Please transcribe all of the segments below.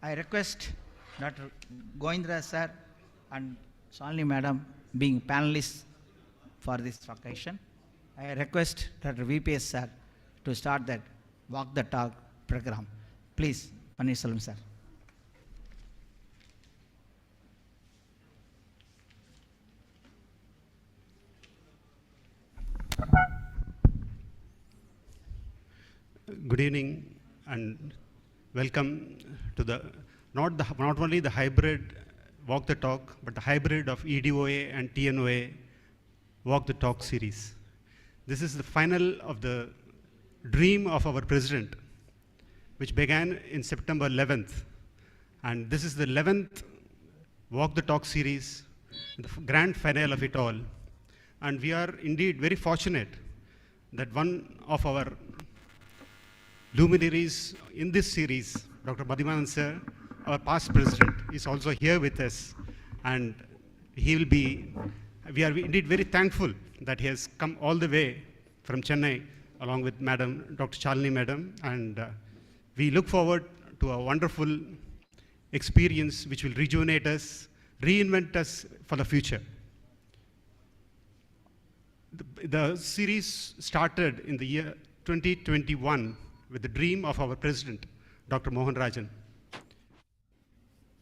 I request Dr. Goindra sir and Shalini madam being panelists for this occasion. I request Dr. VPS sir to start that Walk the Talk program. Please, Panneer Selvam sir. Good evening and welcome to not only the hybrid Walk the Talk, but the hybrid of EDOA and TNOA Walk the Talk series. This is the final of the dream of our president, which began in September 11th. And this is the 11th Walk the Talk series, the grand finale of it all. And we are indeed very fortunate that one of our luminaries in this series, Dr. Madhivanan sir, our past president, is also here with us. And we are indeed very thankful that he has come all the way from Chennai, along with Madam, Dr. Shalini Madam. And we look forward to a wonderful experience which will rejuvenate us, reinvent us for the future. The series started in the year 2021 with the dream of our president, Dr. Mohan Rajan.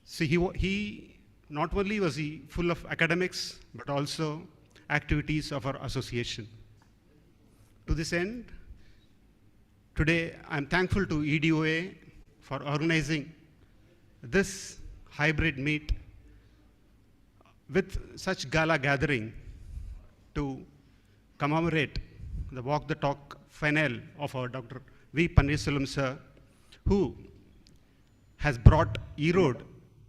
So he not only was he full of academics, but also activities of our association. To this end, today I'm thankful to EDOA for organizing this hybrid meet with such gala gathering to commemorate the Walk the Talk finale of our Dr. V. Panneer Selvam sir, who has brought Erode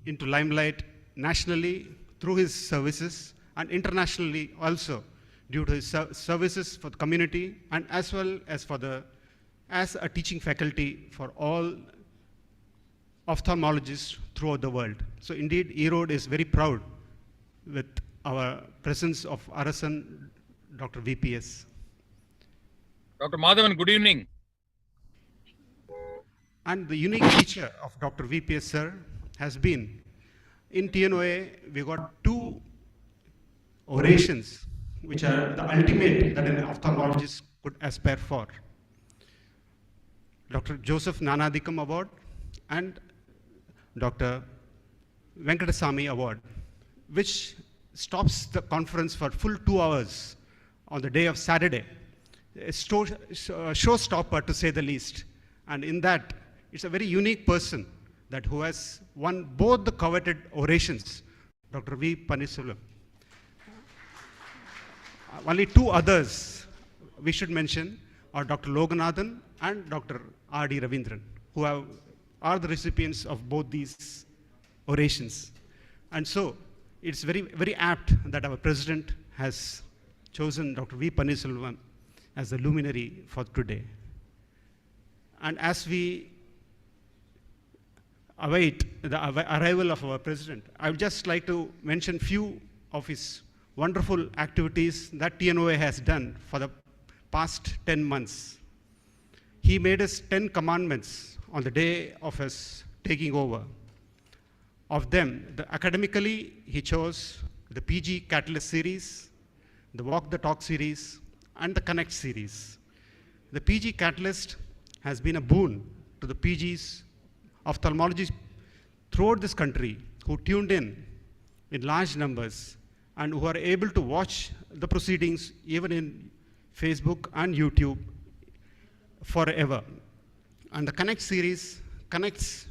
into limelight nationally through his services and internationally also due to his services for the community and as well as as a teaching faculty for all ophthalmologists throughout the world. So indeed, Erode is very proud with our presence of Arasan Dr. VPS. Dr. Madhavan, good evening. And the unique feature of Dr. VPS sir has been, in TNOA, we got two orations which are the ultimate that an ophthalmologist could aspire for. Dr. Joseph Nanadikam Award and Dr. Venkatasamy Award, which stops the conference for full 2 hours on the day of Saturday. A showstopper, to say the least. And in that, it's a very unique person who has won both the coveted orations, Dr. V. Panneer Selvam. Only two others we should mention are Dr. Loganathan and Dr. R.D. Ravindran, who are the recipients of both these orations. And so, it's very, very apt that our president has chosen Dr. V. Panneer Selvam as the luminary for today. And as we await the arrival of our president, I would just like to mention few of his wonderful activities that TNOA has done for the past 10 months. He made us 10 commandments on the day of his taking over. Of them, academically, he chose the PG Catalyst series, the Walk the Talk series, and the Connect series. The PG Catalyst has been a boon to the PGs, ophthalmologists throughout this country who tuned in large numbers and who are able to watch the proceedings even in Facebook and YouTube forever. And the Connect series connects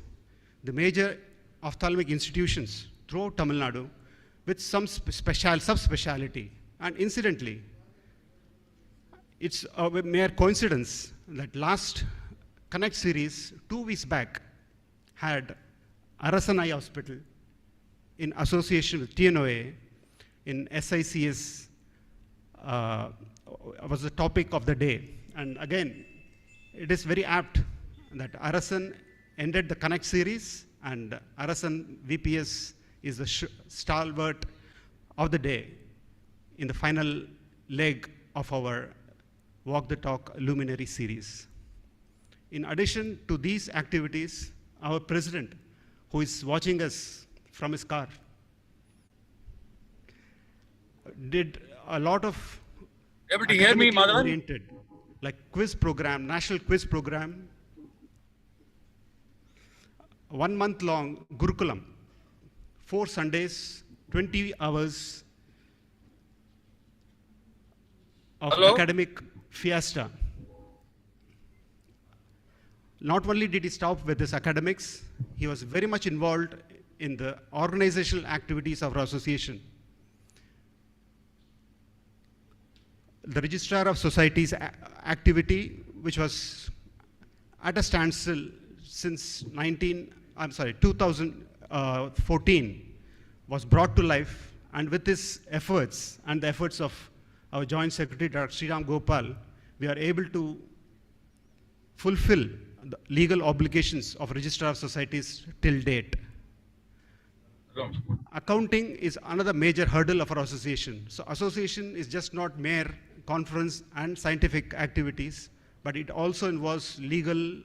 the major ophthalmic institutions throughout Tamil Nadu with some subspeciality. And incidentally, it's a mere coincidence that last Connect series 2 weeks back had Arasan Eye Hospital in association with TNOA in SICS was the topic of the day. And again, it is very apt that Arasan ended the Connect series and Arasan VPS is the stalwart of the day in the final leg of our Walk the Talk Luminary series. In addition to these activities, our president, who is watching us from his car, did a lot of Able to hear me, academically Madhavan? oriented, like quiz program, national quiz program, 1 month long Gurukulam, 4 Sundays, 20 hours of Hello? academic fiesta. Not only did he stop with his academics, he was very much involved in the organizational activities of our association. The Registrar of Societies activity, which was at a standstill since 2014, was brought to life, and with his efforts and the efforts of our Joint Secretary, Dr. Sriram Gopal, we are able to fulfill the legal obligations of Registrar of Societies till date. Accounting is another major hurdle of our association. So association is just not mere conference and scientific activities, but it also involves legal,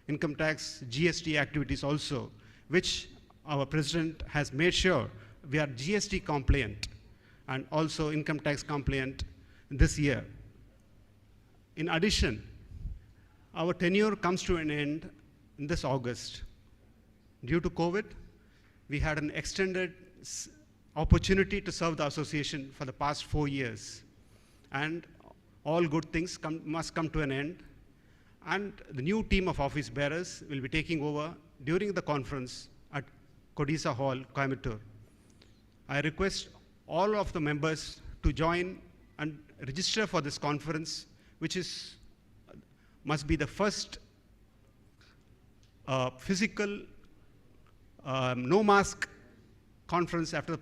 income tax, GST activities also, which our president has made sure we are GST compliant and also income tax compliant this year. In addition, our tenure comes to an end in this August. Due to COVID, we had an extended opportunity to serve the association for the past 4 years. And all good things must come to an end. And the new team of office bearers will be taking over during the conference at Kodisa Hall, Coimbatore. I request all of the members to join and register for this conference, which must be the first physical no mask conference after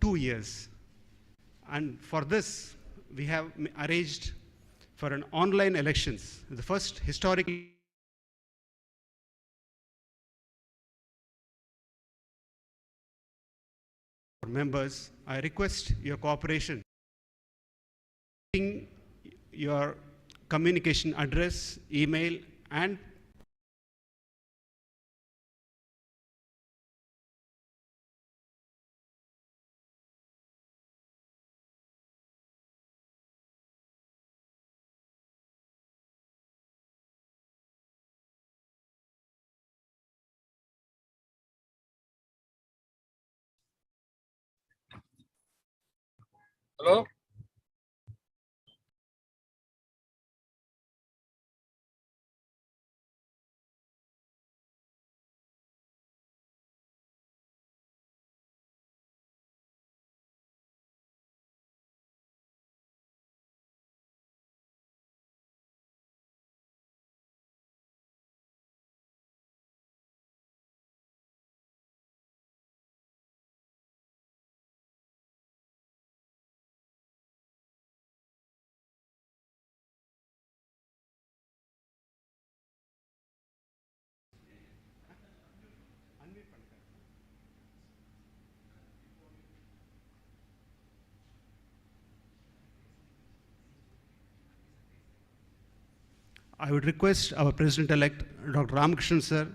2 years. And for this, we have arranged for an online elections, the first historic members. I request your cooperation. Your communication address, email, and Hello? I would request our President-elect, Dr. Ramakrishnan sir,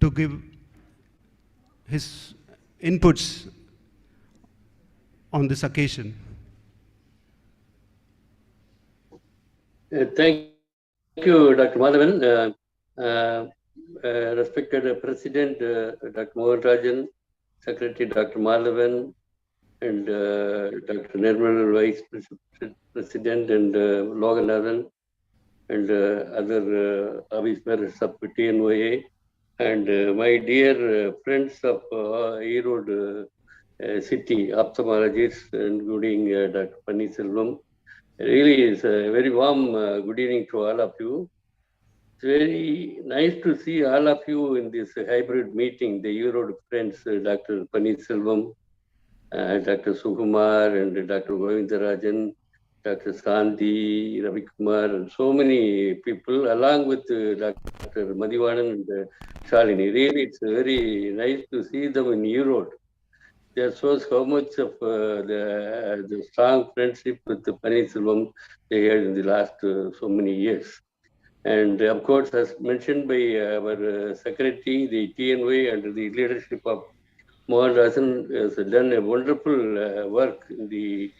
to give his inputs on this occasion. Thank you, Dr. Madhavan. Respected President, Dr. Mohan Rajan, Secretary Dr. Madhavan, and Dr. Nirmal, Vice President, and Loganathan, and other office members of TNOA, and my dear friends of Erode City, ophthalmologists, including Dr. Panneer Selvam. Really, it's a very warm good evening to all of you. It's very nice to see all of you in this hybrid meeting, the Erode friends, Dr. Panneer Selvam, Dr. Sukumar, and Dr. Govindarajan, Dr. Sandhi, Ravi Kumar, and so many people, along with Dr. Madhivanan and Shalini. Really, it's very nice to see them in Erode. That shows how much of the strong friendship with the Panneer Selvam they had in the last so many years. And of course, as mentioned by our secretary, the TNY under the leadership of Mohan Rajan has done a wonderful work in the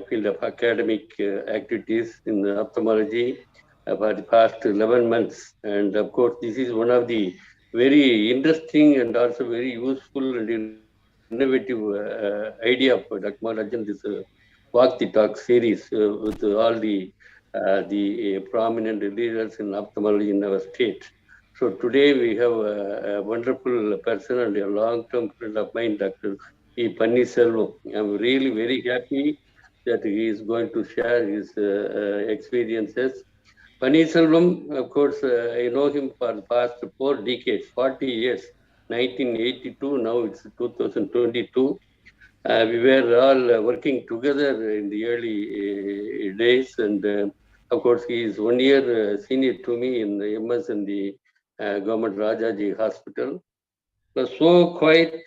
field of academic activities in ophthalmology for the past 11 months. And of course, this is one of the very interesting and also very useful and innovative idea of Dr. Rajan, this Walk the Talk series with all the prominent leaders in ophthalmology in our state. So today we have a wonderful person and a long-term friend of mine, Dr. Panneer Selvam. I'm really very happy that he is going to share his experiences. Panneer Selvam, of course, I know him for the past 4 decades, 40 years, 1982, now it's 2022. We were all working together in the early days, and of course, he is 1 year senior to me in the MS in the government Rajaji Hospital. Was so quiet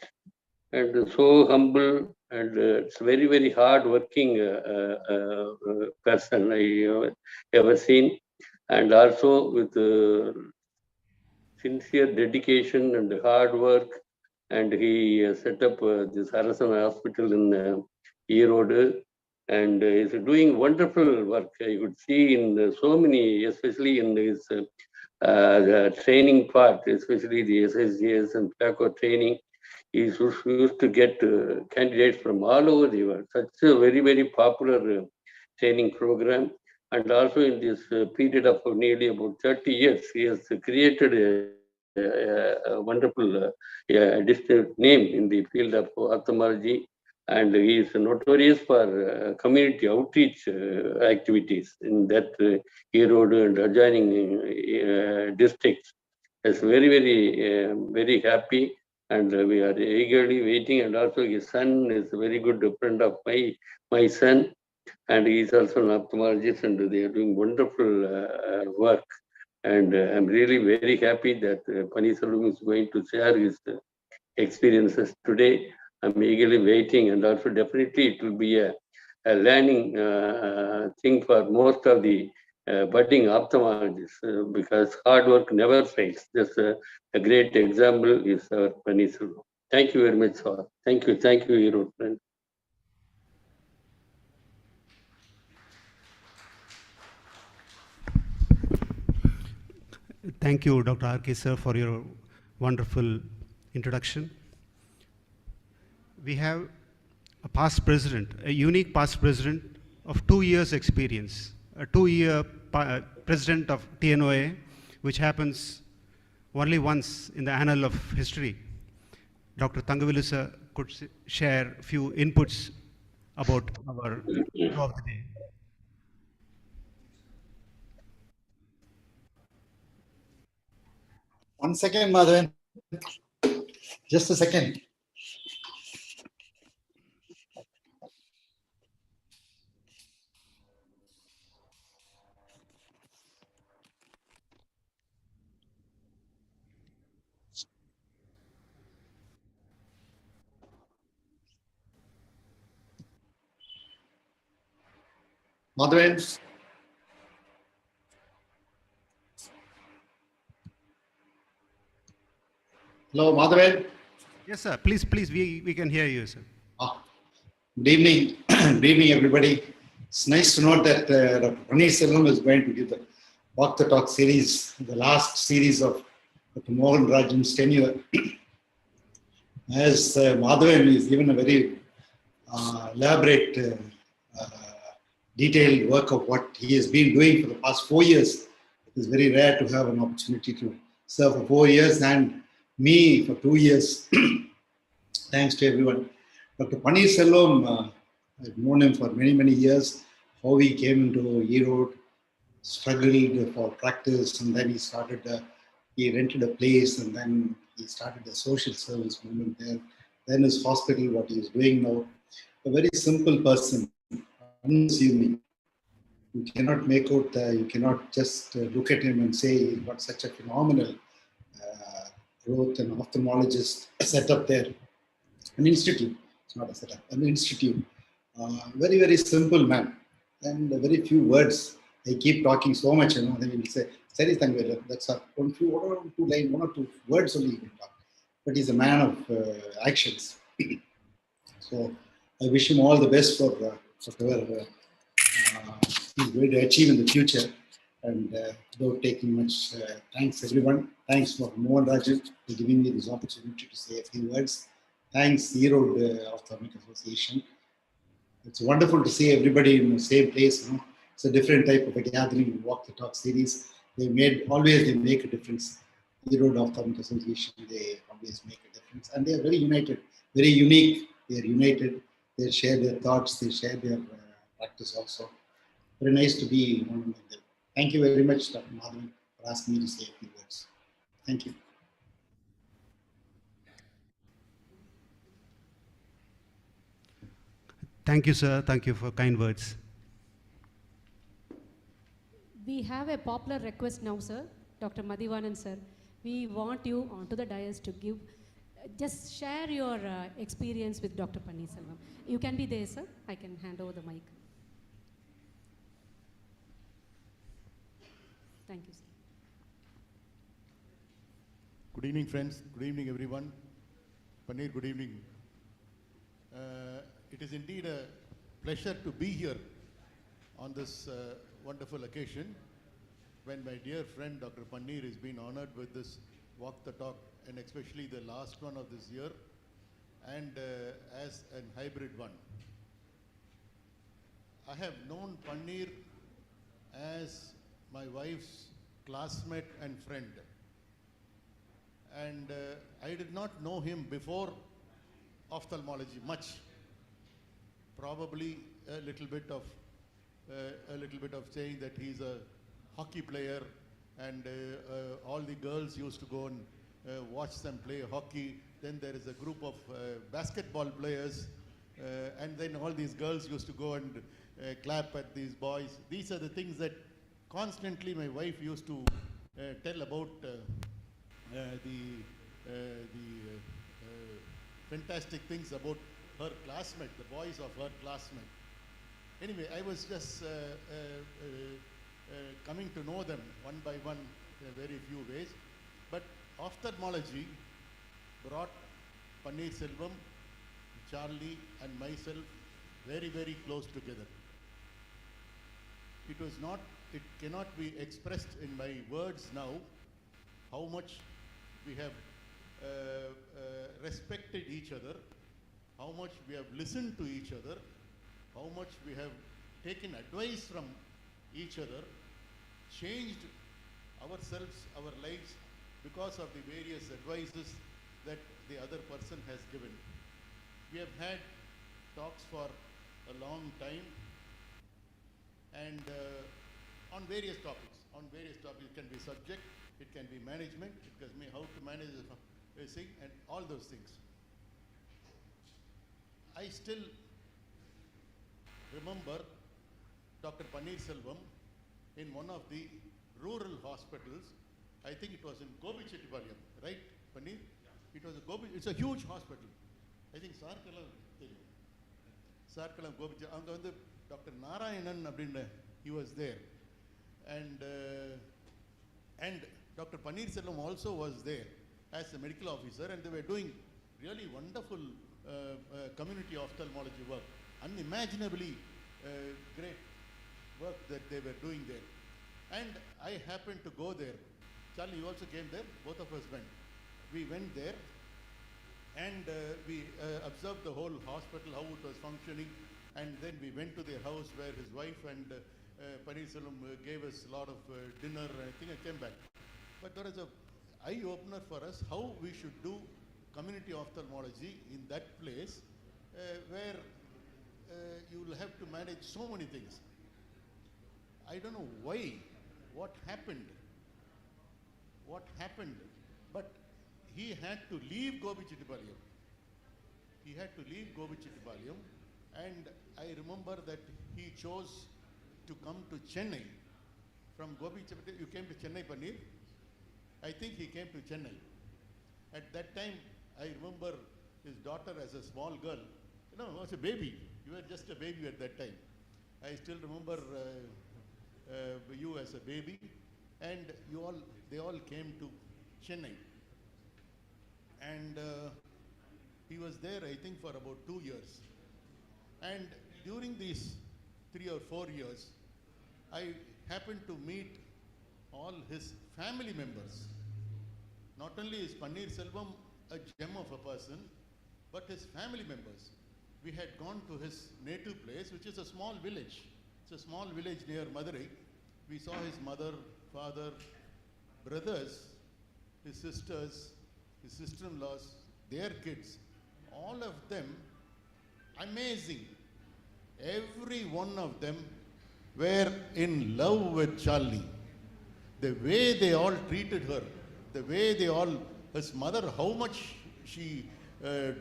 and so humble, and it's very, very hard working person I ever seen, and also with sincere dedication and hard work. And he set up this Arasan Hospital in Erode, and is doing wonderful work. I could see in so many, especially in his the training part, especially the SSGS and PACO training. He used to get candidates from all over the world. Such a very, very popular training program. And also in this period of nearly about 30 years, he has created a wonderful distinct name in the field of ophthalmology. And he is notorious for community outreach activities in that Erode and adjoining districts. It's very, very happy, and we are eagerly waiting. And also his son is a very good friend of my son, and he is also an ophthalmologist, and they are doing wonderful work. And I'm really very happy that Panneer Selvam is going to share his experiences today. I'm eagerly waiting, and also definitely it will be a learning thing for most of the budding ophthalmologists because hard work never fails. Just a great example is our Panneer Selvam. Thank you very much, sir. Thank you, Erode friend. Thank you, Dr. R.K. sir, for your wonderful introduction. We have a past president, a unique past president of 2 years experience, a 2-year president of Tnoa, which happens only once in the annal of history. Dr. Thangavilu sir could share a few inputs about our show of the day. One second, Madhavan. Just a second. Madhavan. Hello, Madhavan. Yes, sir. Please, we can hear you, sir. Good evening. Good evening, everybody. It's nice to note that Dr. Panneer Selvam is going to give the Walk the Talk series, the last series of Dr. Mohan Rajan's tenure. As Madhavan is given a very elaborate, detailed work of what he has been doing for the past 4 years. It is very rare to have an opportunity to serve for 4 years and me for 2 years. Thanks to everyone. Dr. Panneer Selvam, I've known him for many, many years. How he came into Erode, struggled for practice, and then he rented a place, and then he started a social service movement there. Then his hospital, what he is doing now. A very simple person, unassuming. You cannot make out, you cannot just look at him and say he's got such a phenomenal growth and ophthalmologist set up there. An institute, it's not a setup, an institute. Very, very simple man, and very few words. They keep talking so much, then he will say, Sari Tangvela, that's a one or two line, one or two words only he will talk. But he's a man of actions. So I wish him all the best for whatever he's going to achieve in the future. And without taking much, thanks everyone. Thanks for Mohan Rajan for giving me this opportunity to say a few words. Thanks, Erode Ophthalmic Association. It's wonderful to see everybody in the same place. It's a different type of a gathering. Walk the Talk series. They make a difference. Erode Ophthalmic Association, they always make a difference. And they are very united, very unique. They are united. They share their thoughts. They share their practice also. Very nice to be one among them. Thank you very much, Dr. Madhavan, for asking me to say a few words. Thank you. Thank you, sir. Thank you for kind words. We have a popular request now, sir. Dr. Madhivanan, sir. We want you onto the dais to give, just share your experience with Dr. Panneer Selvam. You can be there, sir. I can hand over the mic. Thank you, sir. Good evening, friends. Good evening, everyone. Panneer, good evening. It is indeed a pleasure to be here on this wonderful occasion when my dear friend Dr. Panneer is being honored with this Walk the Talk, and especially the last one of this year, and as a hybrid one. I have known Panneer as my wife's classmate and friend. And I did not know him before ophthalmology much. Probably a little bit of saying that he's a hockey player, and all the girls used to go and watch them play hockey. Then there is a group of basketball players, and then all these girls used to go and clap at these boys. These are the things that constantly my wife used to tell about the fantastic things about her classmate, the boys of her classmate. Anyway, I was just coming to know them one by one in a very few ways. But ophthalmology brought Panneer Selvam, Charlie, and myself very, very close together. It cannot be expressed in my words now how much we have respected each other, how much we have listened to each other, how much we have taken advice from each other, changed ourselves, our lives, because of the various advices that the other person has given. We have had talks for a long time, and on various topics. It can be subject, it can be management, it can be how to manage a thing, and all those things. I still remember Dr. Panneer Selvam in one of the rural hospitals. I think it was in Gobichetipalayam, right, Panneer? Yeah. It's a huge hospital. I think Sarkalam Gobichetipalayam. Dr. Narayanan abinda, he was there. And Dr. Panneer Selvam also was there as a medical officer, and they were doing really wonderful community ophthalmology work, unimaginably great work that they were doing there. And I happened to go there. Charlie, you also came there? Both of us went. We went there, and we observed the whole hospital, how it was functioning, and then we went to their house where his wife and Panneer Selvam gave us a lot of dinner, and I think I came back. But there is an eye-opener for us how we should do community ophthalmology in that place where you will have to manage so many things. I don't know why, what happened, but he had to leave Gobichetipalayam. And I remember that he chose to come to Chennai. From Gobichetipalayam, you came to Chennai, Panneer? I think he came to Chennai. At that time, I remember his daughter as a small girl. Was a baby. You were just a baby at that time. I still remember you as a baby, and they all came to Chennai. And he was there, I think, for about 2 years. And during these 3 or 4 years, I happened to meet all his family members. Not only is Panneer Selvam a gem of a person, but his family members. We had gone to his native place, which is a small village. It's a small village near Madurai. We saw his mother, father, brothers, his sisters, his sister-in-laws, their kids, all of them, amazing. Every one of them were in love with Charlie. The way they all treated her, the way they all, his mother, how much she, the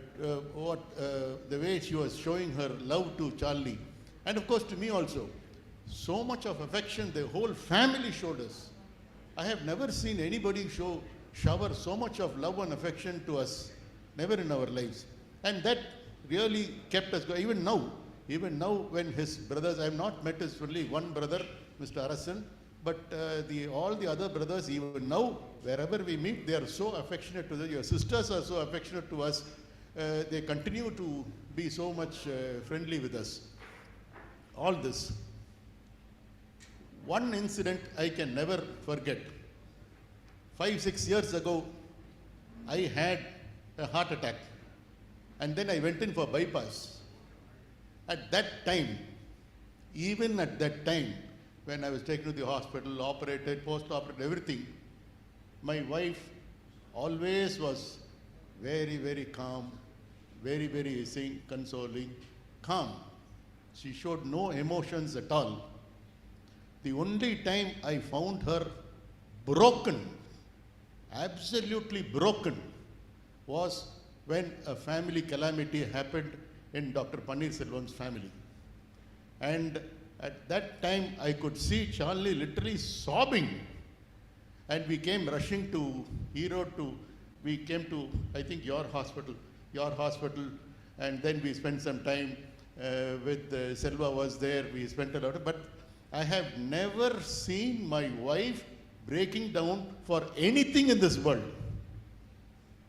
way she was showing her love to Charlie. And of course to me also. So much of affection the whole family showed us. I have never seen anybody shower so much of love and affection to us, never in our lives. And that really kept us going. Even now when his brothers, I have not met his only one brother, Mr. Arasan, but all the other brothers, even now, wherever we meet, they are so affectionate to us. Your sisters are so affectionate to us. They continue to be so much friendly with us. All this. One incident I can never forget. 5-6 years ago, I had a heart attack. And then I went in for bypass. At that time, even at that time, when I was taken to the hospital, operated, post-operated, everything, my wife always was very, very calm, very, very consoling, calm. She showed no emotions at all. The only time I found her broken, absolutely broken, was when a family calamity happened in Dr. Panneer Selvan's family. And at that time, I could see Charlie literally sobbing. And we came rushing to we came to, I think, your hospital, and then we spent some time with Selva was there, we spent a lot of, but I have never seen my wife breaking down for anything in this world.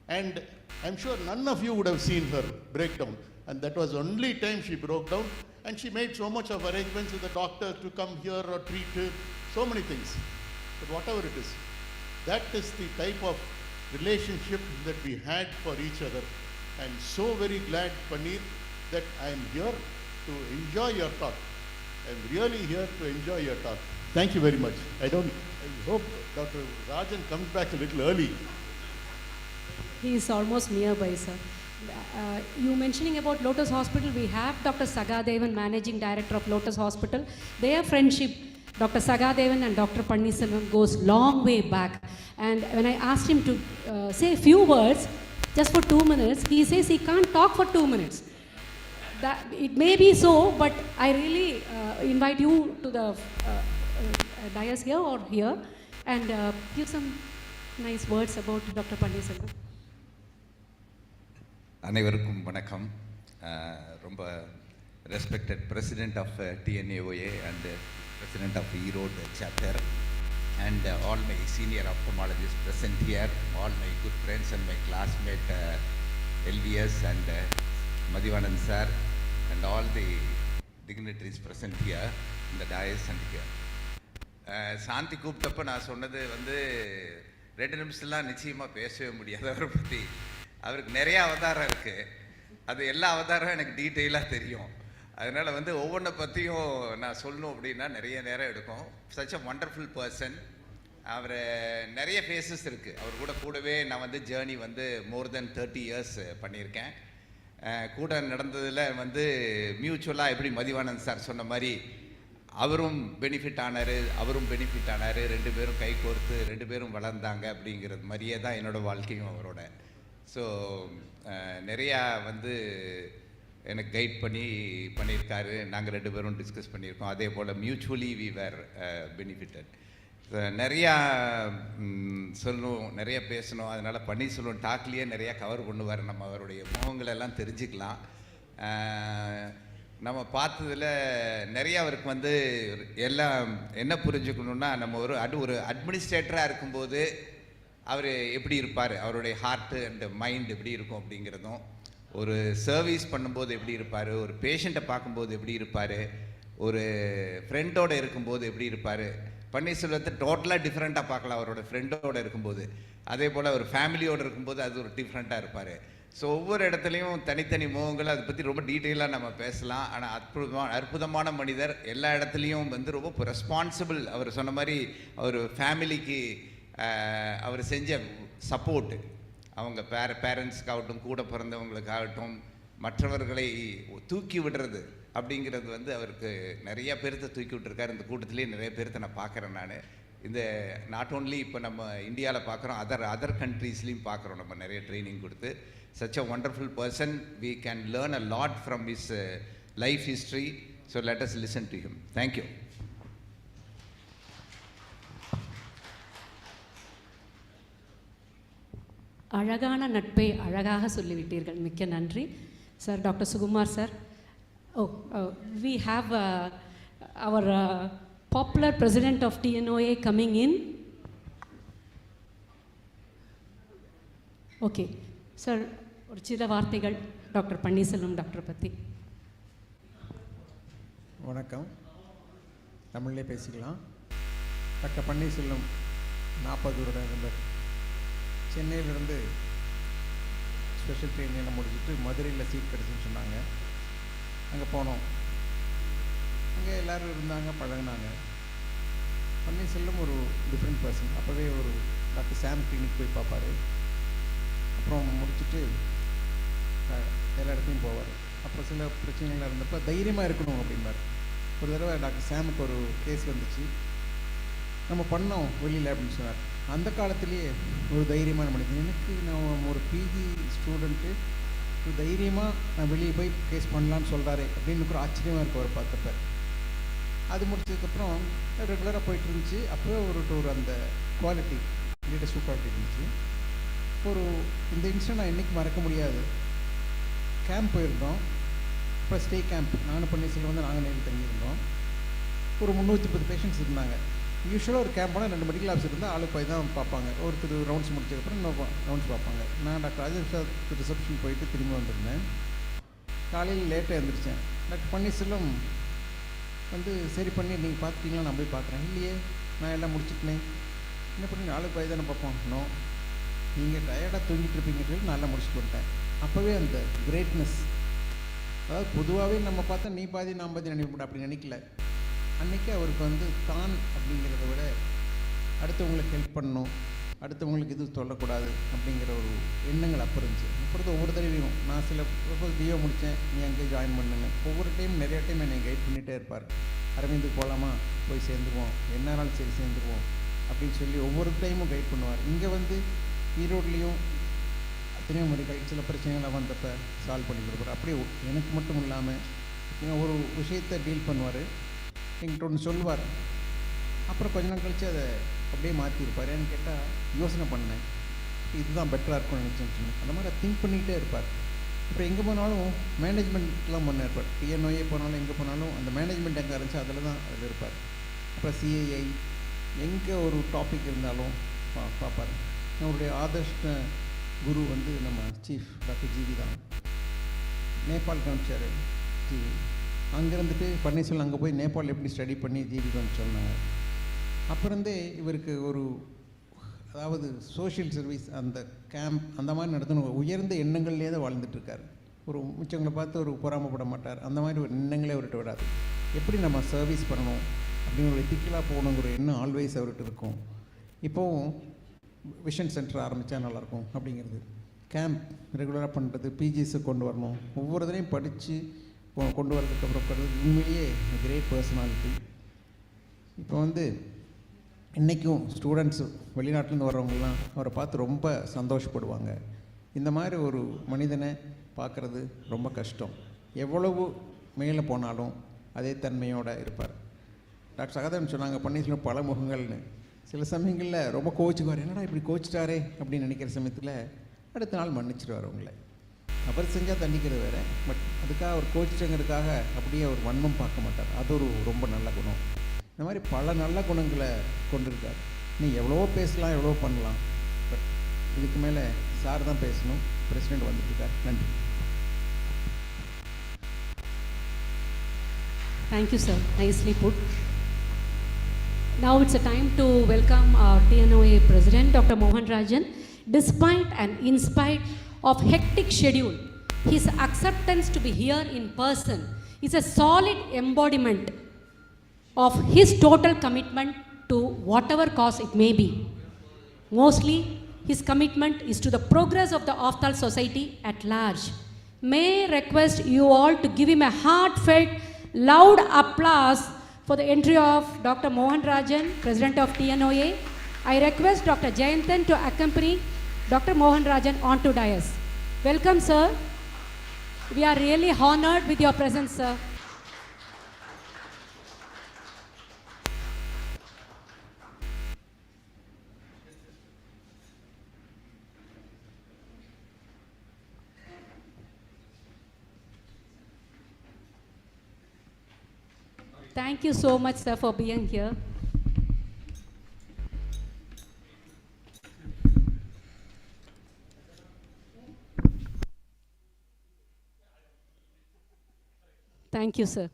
And I'm sure none of you would have seen her break down. And that was the only time she broke down. And she made so much of arrangements with the doctor to come here or treat her, so many things. But whatever it is, that is the type of relationship that we had for each other. I'm so very glad, Panneer, that I'm here to enjoy your talk. I'm really here to enjoy your talk. Thank you very much. I hope Dr. Rajan comes back a little early. He is almost nearby, sir. You mentioning about Lotus Hospital, we have Dr. Sagadevan, Managing Director of Lotus Hospital. Their friendship, Dr. Sagadevan and Dr. Panneer Selvam, goes long way back. And when I asked him to say a few words, just for 2 minutes, he says he can't talk for 2 minutes. It may be so, but I really invite you to the dais here or here and give some nice words about Dr. Panneer Selvam. அனைவருக்கும் வணக்கம். ரொம்ப respected president of TNOA and president of Erode chapter and all my senior ophthalmologists present here, all my good friends and my classmate LVS and Madhivanan sir and all the dignitaries present here in the dais and here. சாந்தி கூப்பிட்டப்ப நான் சொன்னது 2 நிமிஷம்லாம் நிச்சயமாக பேசவே முடியாது அவரை பற்றி. அவருக்கு நிறைய அவதாரம் இருக்குது. அது எல்லா அவதாரம் எனக்கு டீட்டெயிலாக தெரியும். அதனால் ஒவ்வொன்றை பற்றியும் நான் சொல்லணும் அப்படின்னா நிறைய நேரம் எடுக்கும். Such a wonderful person. அவர் நிறைய ஃபேஸஸ் இருக்குது. அவர் கூடவே நான் ஜேர்னி மோர் தென் 30 இயர்ஸ் பண்ணியிருக்கேன். கூட நடந்ததில் மியூச்சுவலாக எப்படி மதிவானந்த் சார் சொன்ன மாதிரி அவரும் பெனிஃபிட் ஆனார், அவரும் பெனிஃபிட் ஆனார். 2 பேரும் கை கோர்த்து 2 பேரும் வளர்ந்தாங்க. அப்படிங்கிறது மாதிரியே தான் என்னோடய வாழ்க்கையும் அவரோட. ஸோ நிறையா எனக்கு கைட் பண்ணியிருக்காரு. நாங்கள் 2 பேரும் டிஸ்கஸ் பண்ணியிருக்கோம். அதே போல் மியூச்சுவலி வி வேர் பெனிஃபிட்டட். நிறையா சொல்லணும், நிறைய பேசணும். அதனால் பன்னீர்செல்வம் டாக்லேயே நிறையா கவர் பண்ணுவார். நம்ம அவருடைய முகங்களெல்லாம் தெரிஞ்சுக்கலாம். நம்ம பார்த்ததில் நிறைய அவருக்கு வந்து எல்லாம் என்ன புரிஞ்சுக்கணுன்னா, நம்ம ஒரு அட்மினிஸ்ட்ரேட்டராக இருக்கும்போது அவர் எப்படி இருப்பார், அவருடைய ஹார்ட்டு அண்ட் மைண்ட் எப்படி இருக்கும் அப்படிங்கிறதும், ஒரு சர்வீஸ் பண்ணும்போது எப்படி இருப்பார், ஒரு பேஷண்ட்டை பார்க்கும்போது எப்படி இருப்பார், ஒரு ஃப்ரெண்டோடு இருக்கும்போது எப்படி இருப்பார். பன்னீர்செல்வத்தை டோட்டலாக டிஃப்ரெண்ட்டாக பார்க்கலாம் அவரோட ஃப்ரெண்டோடு இருக்கும்போது. அதே போல் ஒரு ஃபேமிலியோடு இருக்கும்போது அது ஒரு டிஃப்ரெண்ட்டாக இருப்பார். ஸோ ஒவ்வொரு இடத்துலையும் தனித்தனி முகங்கள், அதை பற்றி ரொம்ப டீட்டெயிலாக நம்ம பேசலாம். ஆனால் அற்புதமான மனிதர், எல்லா இடத்துலையும் வந்து ரொம்ப ரெஸ்பான்சிபிள். அவர் சொன்ன மாதிரி அவர் ஃபேமிலிக்கு அவர் செஞ்ச சப்போர்ட்டு, அவங்க பேரண்ட்ஸ்க்காகட்டும், கூட பிறந்தவங்களுக்காகட்டும், மற்றவர்களை தூக்கி விடுறது அப்படிங்கிறது வந்து அவருக்கு நிறைய பேர்த்த தூக்கி விட்டுருக்காரு. இந்த கூட்டத்திலேயே நிறைய பேர்த்த நான் பார்க்குறேன். நான் இந்த நாட் ஓன்லி இப்போ நம்ம இந்தியாவில் பார்க்குறோம், அதர் கண்ட்ரீஸ்லேயும் பார்க்குறோம். நம்ம நிறைய ட்ரைனிங் கொடுத்து such a wonderful person, we can learn a lot from his life history. So let us listen to him. Thank you. அழகான நட்பை அழகாக சொல்லிவிட்டீர்கள். மிக்க நன்றி sir. Doctor Sukumar sir. We have our popular president of TNOA coming in. Okay sir, ஒரு சில வார்த்தைகள் doctor Panneerselvam doctor பற்றி. வணக்கம், தமிழ்லேயே பேசிக்கலாம். டாக்டர் பன்னீர்செல்வம் 40 வருட நண்பர். சென்னையிலேருந்து ஸ்பெஷல் ட்ரெயினில் முடிச்சுட்டு மதுரையில் சீட் கிடச்சுன்னு சொன்னாங்க. அங்கே போனோம். அங்கே எல்லோரும் இருந்தாங்க, பழகினாங்க. பன்னீர்செல்வம் ஒரு டிஃப்ரெண்ட் பர்சன். அப்போவே ஒரு டாக்டர் சாம் கிளினிக் போய் பார்ப்பார். அப்புறம் முடிச்சுட்டு எல்லா இடத்துலையும் போவார். அப்புறம் சில பிரச்சனைகள் இருந்தப்போ தைரியமாக இருக்கணும் அப்படின்பார். ஒரு தடவை டாக்டர் சாமுக்கு ஒரு கேஸ் வந்துச்சு, நம்ம பண்ணோம் வெளியில் அப்படின்னு சொன்னார். அந்த காலத்திலேயே ஒரு தைரியமான மனிதன். எனக்கு நான் ஒரு பிஜி ஸ்டூடெண்ட்டு ஒரு தைரியமாக நான் வெளியே போய் கேஸ் பண்ணலான்னு சொல்கிறாரு அப்படின்னு ஒரு ஆச்சரியமாக இருக்கு அவர் பார்த்தப்ப. அது முடிச்சதுக்கப்புறம் ரெகுலராக போயிட்டு இருந்துச்சு. அப்போ ஒரு அந்த குவாலிட்டி லீடர்ஷிப் குவாலிட்டி இருந்துச்சு. இந்த இன்சிடென்ட் நான் என்றைக்கு மறக்க முடியாது. கேம்ப் போயிருந்தோம். இப்போ ஸ்டே கேம்ப் நானும் பன்னீர்செல்வம் வந்து நாங்கள் நேரில் தங்கியிருந்தோம். ஒரு 310 பேஷண்ட்ஸ் இருந்தாங்க. யூஸ்வலாக ஒரு கேம்ப்னால் 2 மெடிக்கல் ஆஃபீஸர் இருந்தால் ஆளுக்கு போய் தான் பார்ப்பாங்க. ஒருத்தர் ரவுண்ட்ஸ் முடிச்சதுக்கப்புறம் இன்னொரு ரவுண்ட்ஸ் பார்ப்பாங்க. நான் டாக்டர் ராஜேஷ் ரிசப்ஷன் போயிட்டு திரும்பி வந்திருந்தேன். காலையில் லேட்டாக எழுந்திரிச்சேன். டாக்டர் பன்னீர்செல்வம் வந்து சரி பண்ணி நீங்கள் பார்த்துட்டீங்களா, நான் போய் பார்க்குறேன். இல்லையே, நான் எல்லாம் முடிச்சுட்டேனே, என்ன பண்ணி ஆளுக்கு போய் தானே பார்ப்போம். இன்னும் நீங்கள் டயர்டாக தூங்கிட்டு இருப்பீங்கன்னு சொல்லி நல்லா முடிச்சுட்டு வந்துட்டேன். அப்போவே அந்த கிரேட்னஸ், அதாவது பொதுவாகவே நம்ம பார்த்தா நீ பாதி நான் பாதி நினைப்போம், அப்படி நினைக்கல. அன்றைக்கி அவருக்கு வந்து தான் அப்படிங்கிறத விட அடுத்தவங்களுக்கு ஹெல்ப் பண்ணணும், அடுத்தவங்களுக்கு இது சொல்லக்கூடாது அப்படிங்கிற ஒரு எண்ணங்கள் அப்போ இருந்துச்சு. அப்புறம் ஒவ்வொரு தடவையும் நான் சில டிஓ முடித்தேன், நீ அங்கே ஜாயின் பண்ணுங்க, ஒவ்வொரு டைம் நிறைய டைம் என்னை கைட் பண்ணிகிட்டே இருப்பார். அரவிந்துக்கு போகலாமா, போய் சேர்ந்துருவோம், என்னாலும் சரி சேர்ந்துருவோம் அப்படின்னு சொல்லி ஒவ்வொரு டைமும் கைட் பண்ணுவார். இங்கே வந்து ஈரோட்லேயும் எத்தனையோ முறைகள் சில பிரச்சனைகளை வந்தப்போ சால்வ் பண்ணி கொடுப்பார். அப்படியே எனக்கு மட்டும் இல்லாமல் ஒரு விஷயத்தை டீல் பண்ணுவார், என்கிட்ட ஒன்று சொல்லுவார். அப்புறம் கொஞ்ச நாள் கழித்து அதை அப்படியே மாற்றிருப்பார். ஏன்னு கேட்டால் யோசனை பண்ணேன், இதுதான் பெட்டராக இருக்கும்னு நினச்சேன்னு சொன்னேன். அந்த மாதிரி திங்க் பண்ணிக்கிட்டே இருப்பார். அப்புறம் எங்கே போனாலும் மேனேஜ்மெண்ட்லாம் பண்ண இருப்பார். டிஎன்ஓஏ போனாலும் எங்கே போனாலும் அந்த மேனேஜ்மெண்ட் எங்கே இருந்துச்சு அதில் இருப்பார். அப்புறம் சிஐஐ எங்கே ஒரு டாபிக் இருந்தாலும் பார்ப்பார். அவருடைய ஆதர்ஷ குரு வந்து நம்ம சீஃப் டாக்டர் ஜிவி தான். நேபாள் காமிச்சார் ஜிவி. அங்கேருந்துட்டு பன்னீர்செல்வம் அங்கே போய் நேபாள் எப்படி ஸ்டடி பண்ணி ஜிவி காமிச்சு சொன்னாங்க. அப்புறந்தே இவருக்கு ஒரு அதாவது சோஷியல் சர்வீஸ் அந்த கேம்ப் அந்த மாதிரி நடத்தணும் உயர்ந்த எண்ணங்கள்லேயே தான் வாழ்ந்துட்டுருக்கார். ஒரு மிச்சவங்களை பார்த்து ஒரு பொறாமப்பட மாட்டார். அந்த மாதிரி ஒரு எண்ணங்களே அவர்கிட்ட விடாது. எப்படி நம்ம சர்வீஸ் பண்ணணும் அப்படின்னு ஒரு எத்திக்கலாக போகணுங்கிற எண்ணம் ஆல்வேஸ் அவர்கிட்ட இருக்கும். இப்போவும் விஷன் சென்டர் ஆரம்பித்தா நல்லாயிருக்கும் அப்படிங்கிறது, கேம்ப் ரெகுலராக பண்ணுறது, பிஜிஸை கொண்டு வரணும், ஒவ்வொரு தடையும் படித்து கொண்டு வரதுக்கப்புறம் உண்மையிலேயே கிரேட் பர்சனாலிட்டி. இப்போ வந்து இன்றைக்கும் ஸ்டூடெண்ட்ஸு வெளிநாட்டிலேருந்து வர்றவங்கலாம் அவரை பார்த்து ரொம்ப சந்தோஷப்படுவாங்க. இந்த மாதிரி ஒரு மனிதனை பார்க்குறது ரொம்ப கஷ்டம். எவ்வளவு மேலே போனாலும் அதே தன்மையோடு இருப்பார். டாக்டர் சகாதேவன் சொன்னாங்க பன்னீர்செல்வம் பல முகங்கள்னு. சில சமயங்களில் ரொம்ப கோச்சிக்குவார், என்னடா இப்படி கோச்சிட்டாரே அப்படின்னு நினைக்கிற சமயத்தில் அடுத்த நாள் மன்னிச்சிடுவார் அவங்கள. அவர் செஞ்சால் தண்டிக்கிறது வேறு, பட் அதுக்காக அவர் கோச்சிங்கிறதுக்காக அப்படியே அவர் வன்மம் பார்க்க மாட்டார். அது ஒரு ரொம்ப நல்ல குணம். இந்த மாதிரி பல நல்ல குணங்களை கொண்டிருக்கார். நீ எவ்வளவோ பேசலாம், எவ்வளவோ பண்ணலாம், பட் இதுக்கு மேலே சார் தான் பேசணும். பிரசிடெண்ட் வந்துட்டுருக்கார். நன்றி. Thank you, sir. Nicely put. Now it's a time to welcome our TNOA President, Dr. Mohan Rajan. Despite and in spite of hectic schedule, his acceptance to be here in person is a solid embodiment of his total commitment to whatever cause it may be. Mostly, his commitment is to the progress of the Aftal society at large. May I request you all to give him a heartfelt, loud applause for the entry of Dr. Mohan Rajan, President of TNOA. I request Dr. Jayanthan to accompany Dr. Mohan Rajan onto dais. Welcome, sir. We are really honored with your presence, sir. Thank you so much, sir, for being here. Thank you, sir.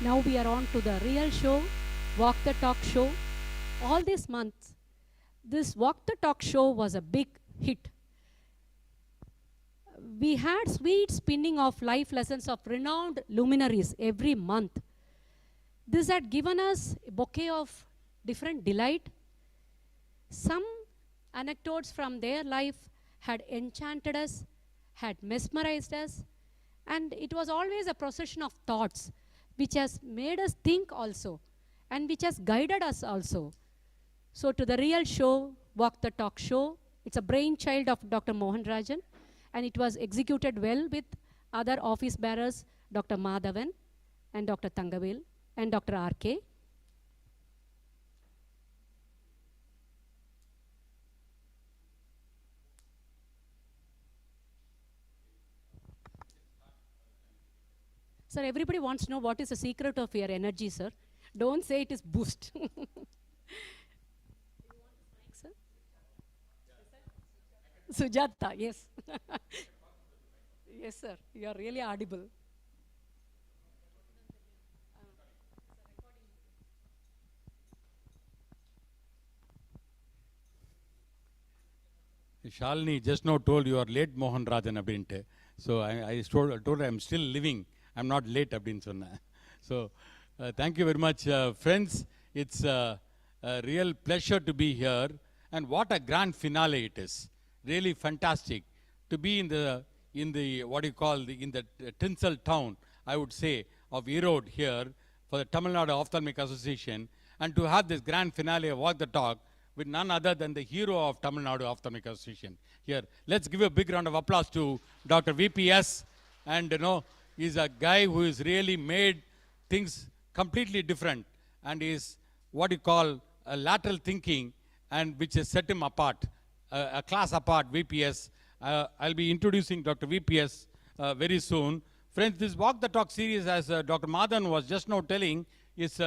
Now we are on to the real show, Walk the Talk show. All this month, this Walk the Talk show was a big hit. We had sweet spinning of life lessons of renowned luminaries every month. This had given us a bouquet of different delight. Some anecdotes from their life had enchanted us, had mesmerized us, and it was always a procession of thoughts which has made us think also, and which has guided us also. So to the real show, Walk the Talk show, it's a brainchild of Dr. Mohan Rajan, and it was executed well with other office bearers, Dr. Madhavan and Dr. Tangavel and Dr. R.K. Sir, everybody wants to know what is the secret of your energy, sir. Don't say it is boost. Sir? Sujata, yes. Yes, sir. You are really audible. Shalini just now told you are late Mohan Rajan abinte. So I told her I'm still living. I'm not late abdin sonna. So thank you very much, friends. It's a real pleasure to be here, and what a grand finale it is. Really fantastic to be in the what you call in the tinsel town, I would say, of Erode here for the Tamil Nadu Ophthalmic Association, and to have this grand finale of Walk the Talk with none other than the hero of Tamil Nadu Ophthalmic Association here. Let's give a big round of applause to Dr. VPS, and he's a guy who has really made things completely different, and is what you call a lateral thinking, and which has set him apart, a class apart, VPS. I'll be introducing Dr. VPS very soon. Friends, this Walk the Talk series, as Dr. Madhan was just now telling, is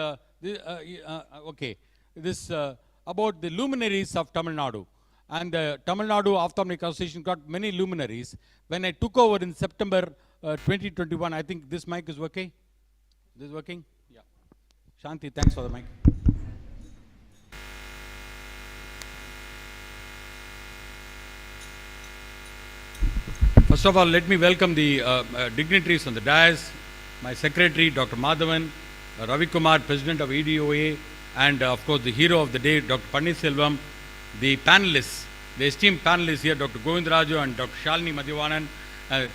about the luminaries of Tamil Nadu. And the Tamil Nadu Ophthalmic Association got many luminaries. When I took over in September 2021, I think this mic is working. This is working? Yeah. Shanti, thanks for the mic. First of all, let me welcome the dignitaries on the dais, my secretary, Dr. Madhavan, Ravi Kumar, president of EDOA, and of course the hero of the day, Dr. Panneer Selvam, the panelists, the esteemed panelists here, Dr. Govindraju and Dr. Shalini Madhivanan.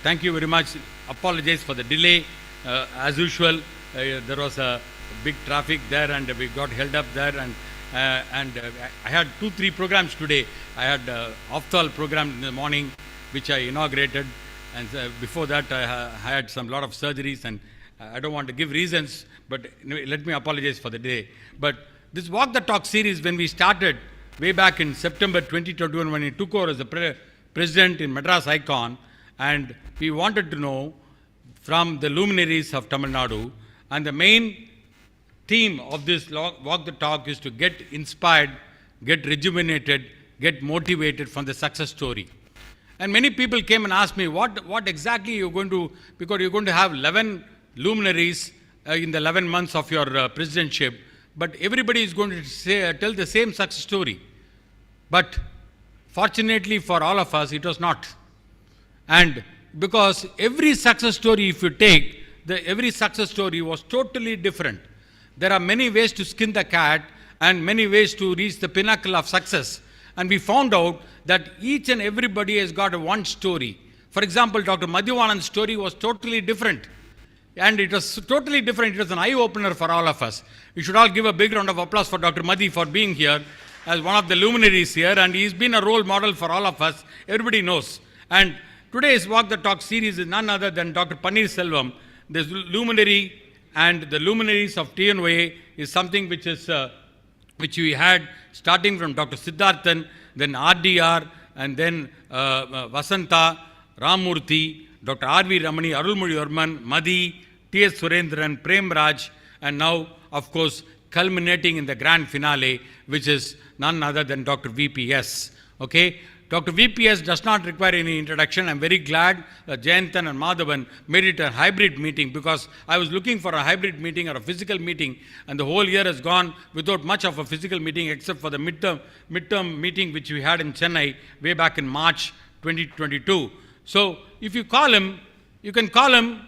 Thank you very much. Apologize for the delay. As usual, there was a big traffic there and we got held up there, and I had 2-3 programs today. I had Opthal program in the morning, which I inaugurated, and before that I had some lot of surgeries, and I don't want to give reasons, but let me apologize for the delay. But this Walk the Talk series, when we started way back in September 2021, when he took over as the president in Madras Icon, and we wanted to know from the luminaries of Tamil Nadu, and the main theme of this Walk the Talk is to get inspired, get rejuvenated, get motivated from the success story. And many people came and asked me, what exactly you're going to, because you're going to have 11 luminaries in the 11 months of your presidentship, but everybody is going to tell the same success story. But fortunately for all of us, it was not. And because every success story, if you take, every success story was totally different. There are many ways to skin the cat and many ways to reach the pinnacle of success. And we found out that each and everybody has got one story. For example, Dr. Madhivanan's story was totally different. And it was totally different. It was an eye-opener for all of us. We should all give a big round of applause for Dr. Madhi for being here as one of the luminaries here. And he's been a role model for all of us. Everybody knows. And today's Walk the Talk series is none other than Dr. Panneer Selvam. The luminary and the luminaries of TNOA is something which is which we had starting from Dr. Siddharthan, then RDR, and then Vasanta, Ramurthy, Dr. R.V. Ramani, Arulmozhi Varman, Madhi, T.S. Surendran, Prem Raj, and now, of course, culminating in the grand finale, which is none other than Dr. VPS. Okay? Dr. VPS does not require any introduction. I'm very glad that Jayantan and Madhavan made it a hybrid meeting, because I was looking for a hybrid meeting or a physical meeting, and the whole year has gone without much of a physical meeting except for the midterm meeting which we had in Chennai way back in March 2022. So if you call him, you can call him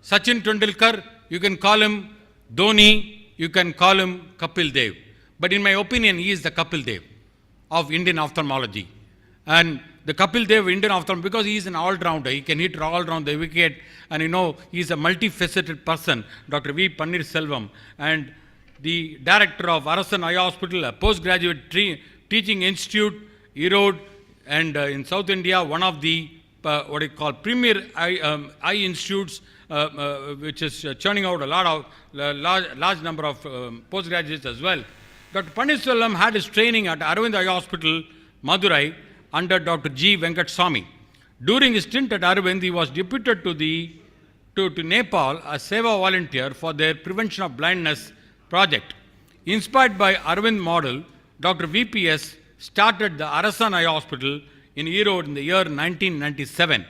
Sachin Tendulkar, you can call him Dhoni, you can call him Kapil Dev. But in my opinion, he is the Kapil Dev of Indian ophthalmology. And the Kapil Dev Indian ophthalmologist, because he is an all-rounder, he can hit all around the wicket, and he is a multifaceted person, Dr. V. Panneer Selvam, and the director of Arasan Eye Hospital, a postgraduate teaching institute, Erode, and in South India, one of the premier eye institutes, which is churning out a lot of large number of postgraduates as well. Dr. Panneer Selvam had his training at Aravind Eye Hospital, Madurai, under Dr. G. Venkateswamy. During his stint at Aravind, he was deputed to Nepal as Seva volunteer for their prevention of blindness project. Inspired by Aravind model, Dr. VPS started the Arasan Eye Hospital in Erode in the year 1997.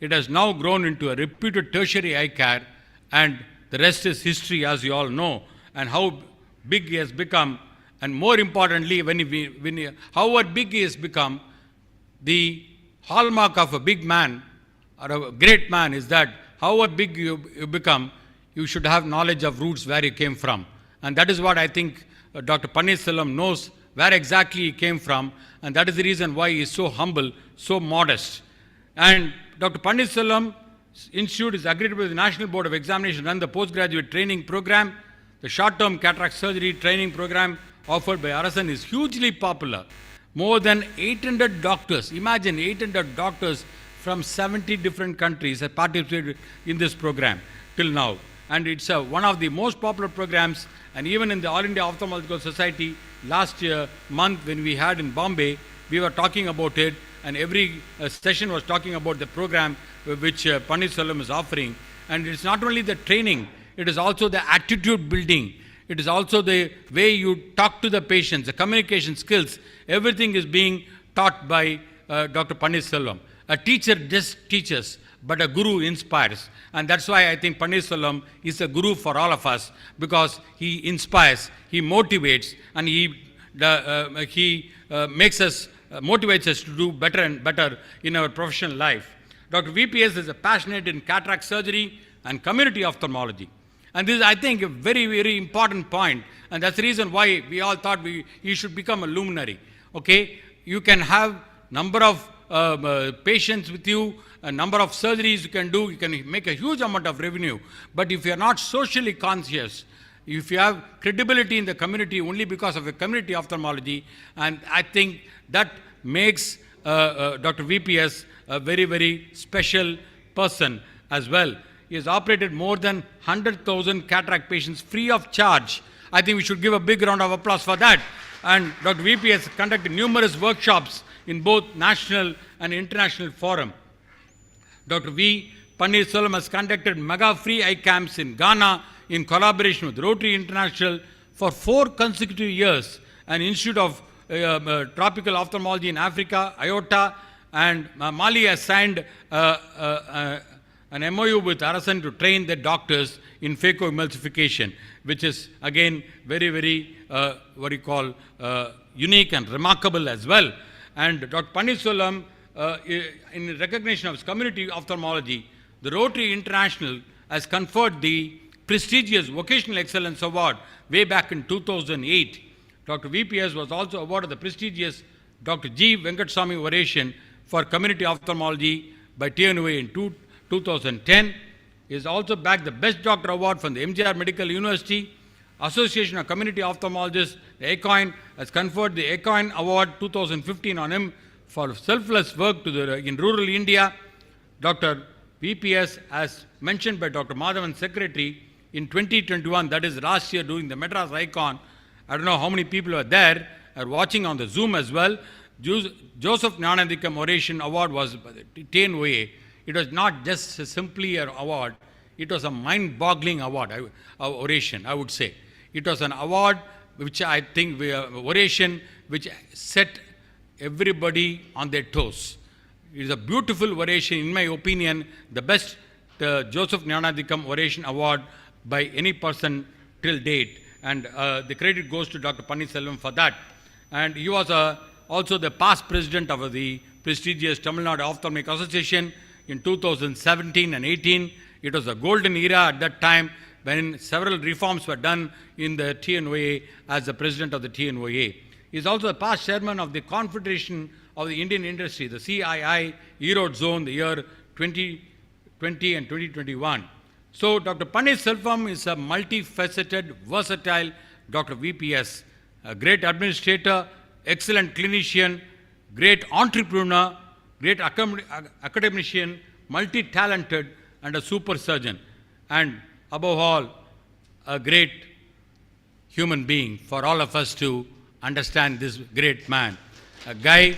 It has now grown into a reputed tertiary eye care, and the rest is history, as you all know, and how big he has become. And more importantly, however big he has become, the hallmark of a big man or a great man is that however big you become, you should have knowledge of roots where you came from. And that is what I think Dr. Panneer Selvam knows, where exactly he came from, and that is the reason why he is so humble, so modest. And Dr. Panneer Selvam Institute is agreed with the National Board of Examination to run the postgraduate training program. The short-term cataract surgery training program offered by Arasan is hugely popular. More than 800 doctors, imagine 800 doctors from 70 different countries have participated in this program till now. And it's one of the most popular programs, and even in the All India Ophthalmological Society last month when we had in Bombay, we were talking about it, and every session was talking about the program which Panneer Selvam is offering. And it's not only the training, it is also the attitude building. It is also the way you talk to the patients, the communication skills. Everything is being taught by Dr. Panneer Selvam. A teacher just teaches, but a guru inspires. And that's why I think Panneer Selvam is a guru for all of us, because he inspires, he motivates, and he motivates us to do better and better in our professional life. Dr. VPS is a passionate in cataract surgery, and community ophthalmology. And this is, I think, a very, very important point, and that's the reason why we all thought you should become a luminary. Okay, you can have number of patients with you, a number of surgeries you can do, you can make a huge amount of revenue. But if you are not socially conscious, if you have credibility in the community only because of a community ophthalmology, and I think that makes Dr. VPS a very, very special person as well. He has operated more than 100,000 cataract patients free of charge. I think we should give a big round of applause for that. And Dr. VP has conducted numerous workshops in both national and international forum. Dr. V. Panneer Selvam has conducted mega free eye camps in Ghana in collaboration with Rotary International for 4 consecutive years, an Institute of Tropical Ophthalmology in Africa, IOTA, and Mali has signed an MOU with Arasan to train their doctors in phacoemulsification, which is again very, very unique and remarkable as well. And Dr. Panneer Selvam, in recognition of his community ophthalmology, the Rotary International has conferred the prestigious Vocational Excellence Award way back in 2008. Dr. VPS was also awarded the prestigious Dr. G. Venkateswamy Oration for community ophthalmology by TNOA in 2010. He has also bagged the Best Doctor Award from the MGR Medical University. Association of Community Ophthalmologists, the ACOIN, has conferred the ACOIN Award 2015 on him for selfless work in rural India. Dr. VPS, as mentioned by Dr. Madhavan, Secretary, in 2021, that is last year during the Madras Icon, I don't know how many people were there, are watching on the Zoom as well. Joseph Gnanadikam Oration Award was TNOA. It was not just simply an award, it was a mind-boggling award, oration, I would say. It was an award which I think, oration, which set everybody on their toes. It is a beautiful oration, in my opinion, the best Joseph Gnanadikam Oration Award by any person till date. And the credit goes to Dr. Panneer Selvam for that. And he was also the past president of the prestigious Tamil Nadu Ophthalmic Association in 2017 and 18. It was a golden era at that time when several reforms were done in the TNOA as the president of the TNOA. He is also the past chairman of the Confederation of the Indian Industry, the CII Erode Zone, the year 2020 and 2021. So Dr. Panneer Selvam is a multifaceted, versatile Dr. VPS, a great administrator, excellent clinician, great entrepreneur, great academician, multi-talented, and a super surgeon. And above all, a great human being for all of us to understand this great man. A guy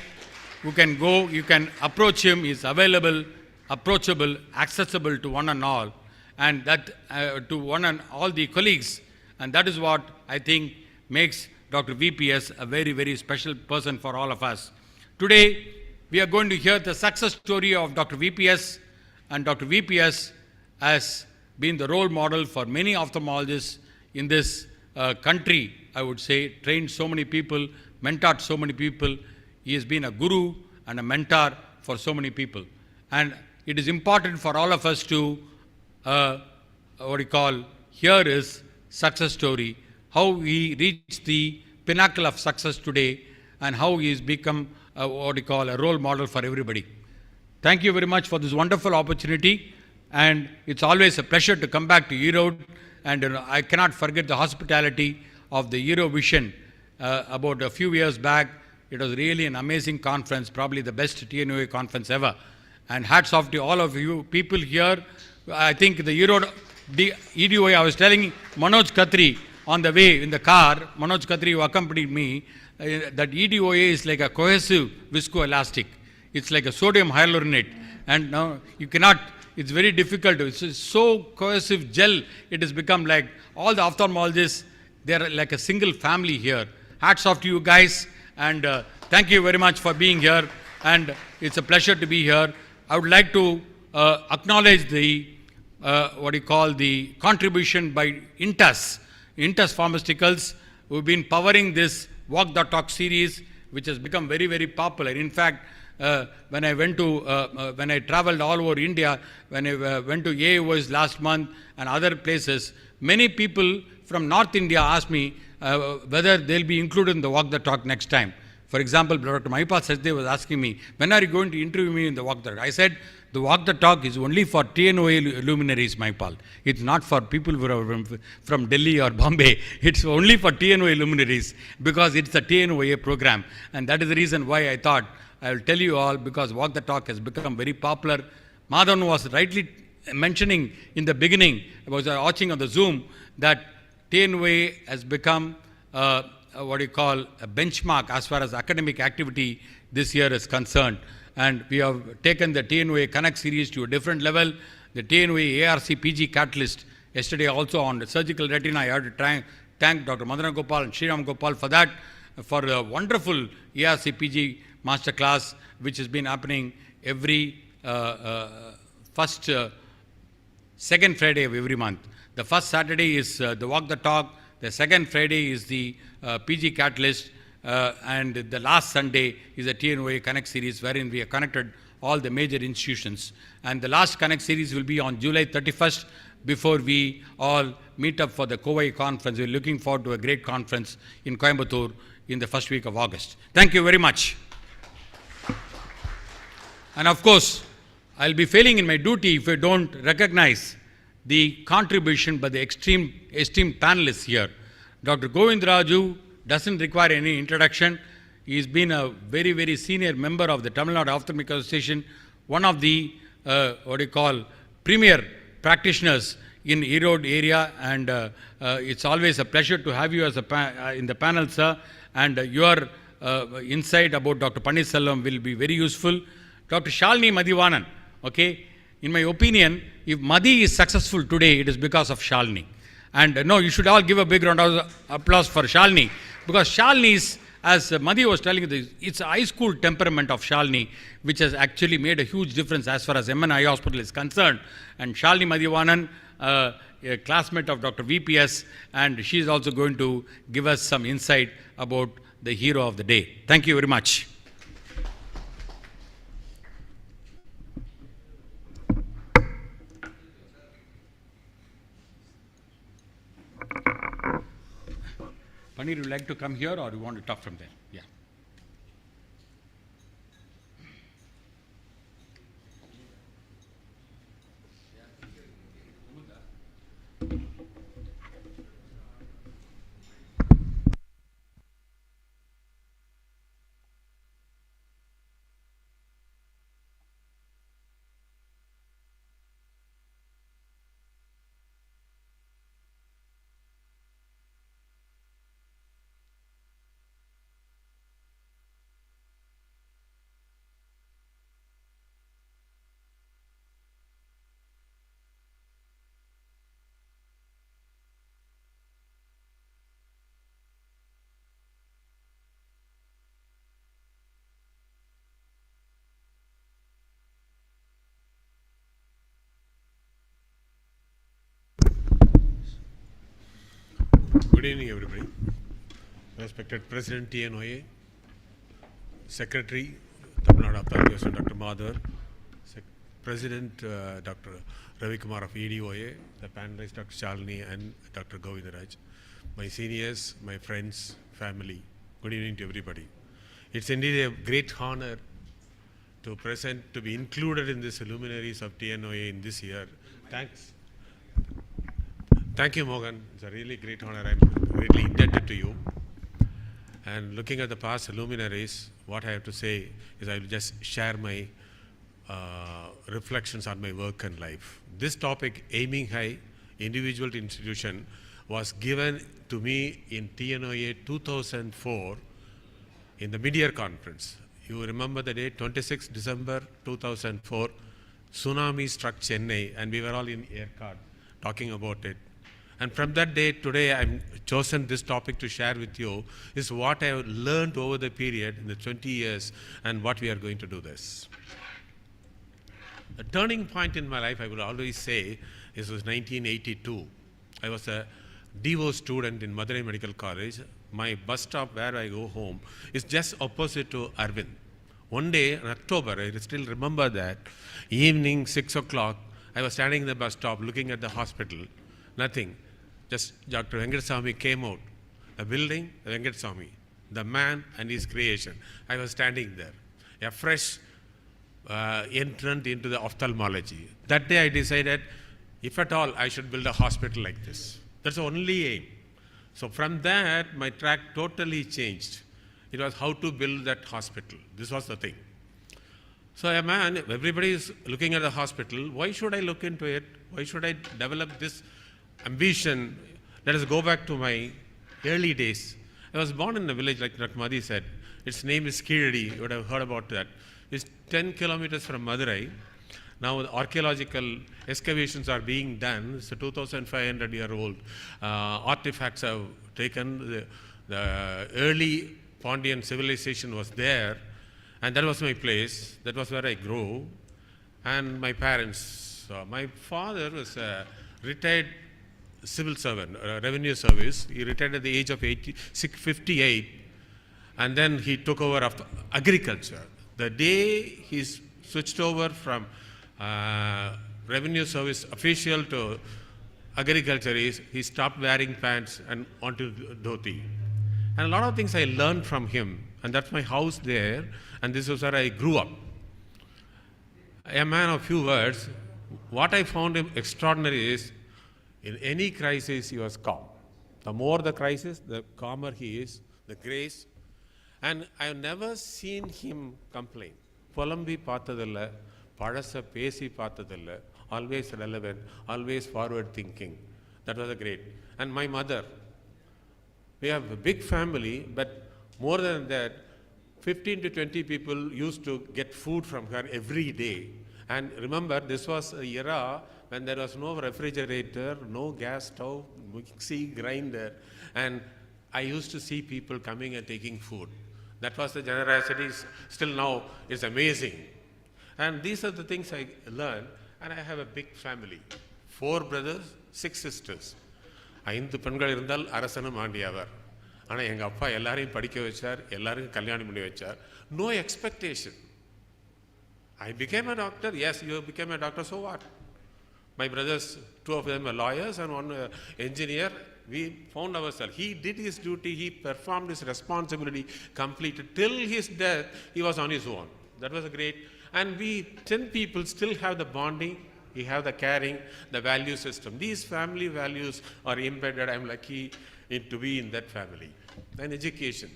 who can go, you can approach him, he's available, approachable, accessible to one and all, and that to one and all the colleagues. And that is what I think makes Dr. VPS a very, very special person for all of us. Today, we are going to hear the success story of Dr. VPS, and Dr. VPS has been the role model for many ophthalmologists in this country, I would say, trained so many people, mentored so many people. He has been a guru and a mentor for so many people. And it is important for all of us to, hear his success story, how he reached the pinnacle of success today, and how he has become a role model for everybody. Thank you very much for this wonderful opportunity, and it's always a pleasure to come back to Erode, and I cannot forget the hospitality of the Eurovision about a few years back. It was really an amazing conference, probably the best TNOA conference ever. And hats off to all of you people here. I think the Erode EDOA, I was telling Manoj Khatri on the way in the car, Manoj Khatri who accompanied me, that EDOA is like a cohesive viscoelastic. It's like a sodium hyaluronate. And now you cannot, it's very difficult. It's so cohesive gel, it has become like all the ophthalmologists, they're like a single family here. Hats off to you guys, and thank you very much for being here, and it's a pleasure to be here. I would like to acknowledge the, the contribution by Intas Pharmaceuticals, who've been powering this Walk the Talk series, which has become very, very popular. In fact, when I traveled all over India, when I went to AOS last month and other places, many people from North India asked me whether they'll be included in the Walk the Talk next time. For example, Dr. Mahipal Sachdev was asking me, when are you going to interview me in the Walk the Talk? I said, the Walk the Talk is only for TNOA luminaries, Mahipal. It's not for people who are from Delhi or Bombay. It's only for TNOA luminaries because it's a TNOA program. And that is the reason why I thought I will tell you all, because Walk the Talk has become very popular. Madhavan was rightly mentioning in the beginning, I was watching on the Zoom, that TNOA has become what you call a benchmark as far as academic activity this year is concerned. And we have taken the TNOA Connect series to a different level. The TNOA ARC PG Catalyst, yesterday also on the surgical retina, I had to thank Dr. Madana Gopal and Sriram Gopal for that, for a wonderful ARC PG master class, which has been happening every second Friday of every month. The first Saturday is the Walk the Talk. The second Friday is the PG Catalyst. And the last Sunday is the TNOA Connect series, wherein we have connected all the major institutions. And the last Connect series will be on July 31st, before we all meet up for the Kovai conference. We're looking forward to a great conference in Coimbatore in the first week of August. Thank you very much. And of course, I'll be failing in my duty if I don't recognize the contribution by the esteemed panelists here. Dr. Govindraju doesn't require any introduction. He's been a very, very senior member of the Tamil Nadu Ophthalmic Association, one of the, premier practitioners in Erode area, and it's always a pleasure to have you as in the panel, sir, and your insight about Dr. Panneer Selvam will be very useful. Dr. Shalini Madhivanan, okay, in my opinion, if Madhi is successful today, it is because of Shalini. And no, you should all give a big round of applause for Shalini, because Shalini is, as Madhi was telling you, it's a high school temperament of Shalini, which has actually made a huge difference as far as MNI Hospital is concerned. And Shalini Madhivanan, a classmate of Dr. VPS, and she is also going to give us some insight about the hero of the day. Thank you very much. Panneer, would you like to come here or you want to talk from there? Yeah. Good evening, everybody. Respected President TNOA, Secretary Tamil Nadu Ophthalmic Association Dr. Madhavan, President Dr. Ravi Kumar of EDOA, the panelists Dr. Shalini and Dr. Govindaraj, my seniors, my friends, family. Good evening to everybody. It's indeed a great honor to be included in this luminaries of TNOA in this year. Thanks. Thank you, Morgan. It's a really great honor. I'm greatly indebted to you. And looking at the past luminaries, what I have to say is I will just share my reflections on my work and life. This topic, aiming high, individual to institution, was given to me in TNOA 2004 in the mid-year conference. You remember the date, 26 December 2004, tsunami struck Chennai, and we were all in aircard talking about it. And from that day, today, I've chosen this topic to share with you, is what I have learned over the period in the 20 years and what we are going to do this. A turning point in my life, I would always say, is was 1982. I was a DO student in Madurai Medical College. My bus stop where I go home is just opposite to Arvind, One day in October, I still remember that, evening 6 o'clock, I was standing in the bus stop looking at the hospital, nothing. Just Dr. Venkateswamy came out. The building, Venkateswamy, the man and his creation. I was standing there, a fresh entrant into the ophthalmology. That day I decided, if at all, I should build a hospital like this. That's the only aim. So from that, my track totally changed. It was how to build that hospital. This was the thing. So a man, everybody is looking at the hospital. Why should I look into it? Why should I develop this ambition? Let us go back to my early days. I was born in a village, like Dr. Madhi said. Its name is Kiradi. You would have heard about that. It's 10 kilometers from Madurai. Now the archaeological excavations are being done. It's a 2,500-year-old artifacts have taken. The early Pandyan civilization was there, and that was my place. That was where I grew. And my parents, my father was a retired civil servant, revenue service. He retired at the age of 58, and then he took over after agriculture. The day he switched over from revenue service official to agriculture, he stopped wearing pants and onto dhoti. And a lot of things I learned from him, and that's my house there, and this was where I grew up. A man of few words. What I found him extraordinary is, in any crisis, he was calm. The more the crisis, the calmer he is, the grace. And I have never seen him complain. Pulambi pathadilla, padasa pesi pathadilla, always relevant, always forward thinking. That was a great. And my mother, we have a big family, but more than that, 15 to 20 people used to get food from her every day. And remember, this was an era when there was no refrigerator, no gas stove, mixie, grinder, and I used to see people coming and taking food. That was the generosity. Still now, it's amazing. And these are the things I learned, and I have a big family. 4 brothers, 6 sisters. 5 பெண்கள் இருந்தால் அரசனும் ஆண்டியவர். ஆனால் எங்கள் அப்பா எல்லாரையும் படிக்க வச்சார், எல்லாருக்கும் கல்யாணம் பண்ணி வச்சார். No expectation. I became a doctor. Yes, you became a doctor, so what? My brothers, 2 of them are lawyers and 1 engineer. We found ourselves. He did his duty. He performed his responsibility completely. Till his death, he was on his own. That was a great. And we 10 people still have the bonding. We have the caring, the value system. These family values are embedded. I'm lucky to be in that family. And education.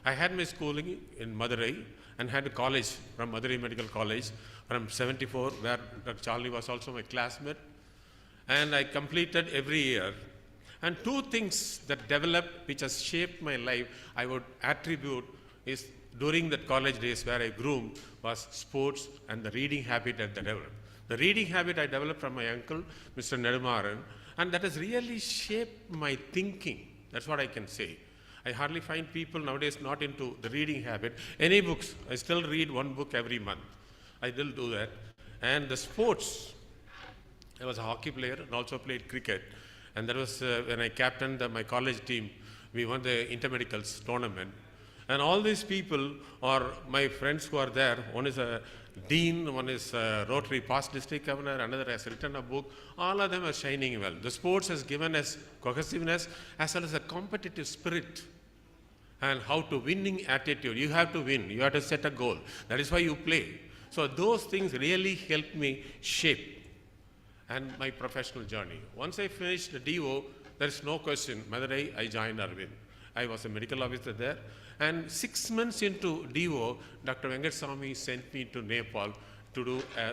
I had my schooling in Madurai and had a college from Madurai Medical College from 74, where Dr. Charlie was also my classmate. And I completed every year. And 2 things that developed, which has shaped my life, I would attribute is during that college days where I groomed was sports and the reading habit that I developed. The reading habit I developed from my uncle, Mr. Nedumaran, and that has really shaped my thinking. That's what I can say. I hardly find people nowadays not into the reading habit. Any books, I still read 1 book every month. I still do that. And the sports, I was a hockey player and also played cricket. And that was when I captained my college team. We won the intermedicals tournament. And all these people are my friends who are there. One is a dean, one is a Rotary past district governor, another has written a book. All of them are shining well. The sports has given us cohesiveness as well as a competitive spirit and how to winning attitude. You have to win. You have to set a goal. That is why you play. So those things really helped me shape and my professional journey. Once I finished the DO, there is no question. Madurai, I joined Arvind. I was a medical officer there. And 6 months into DO, Dr. Venkateswamy sent me to Nepal to do a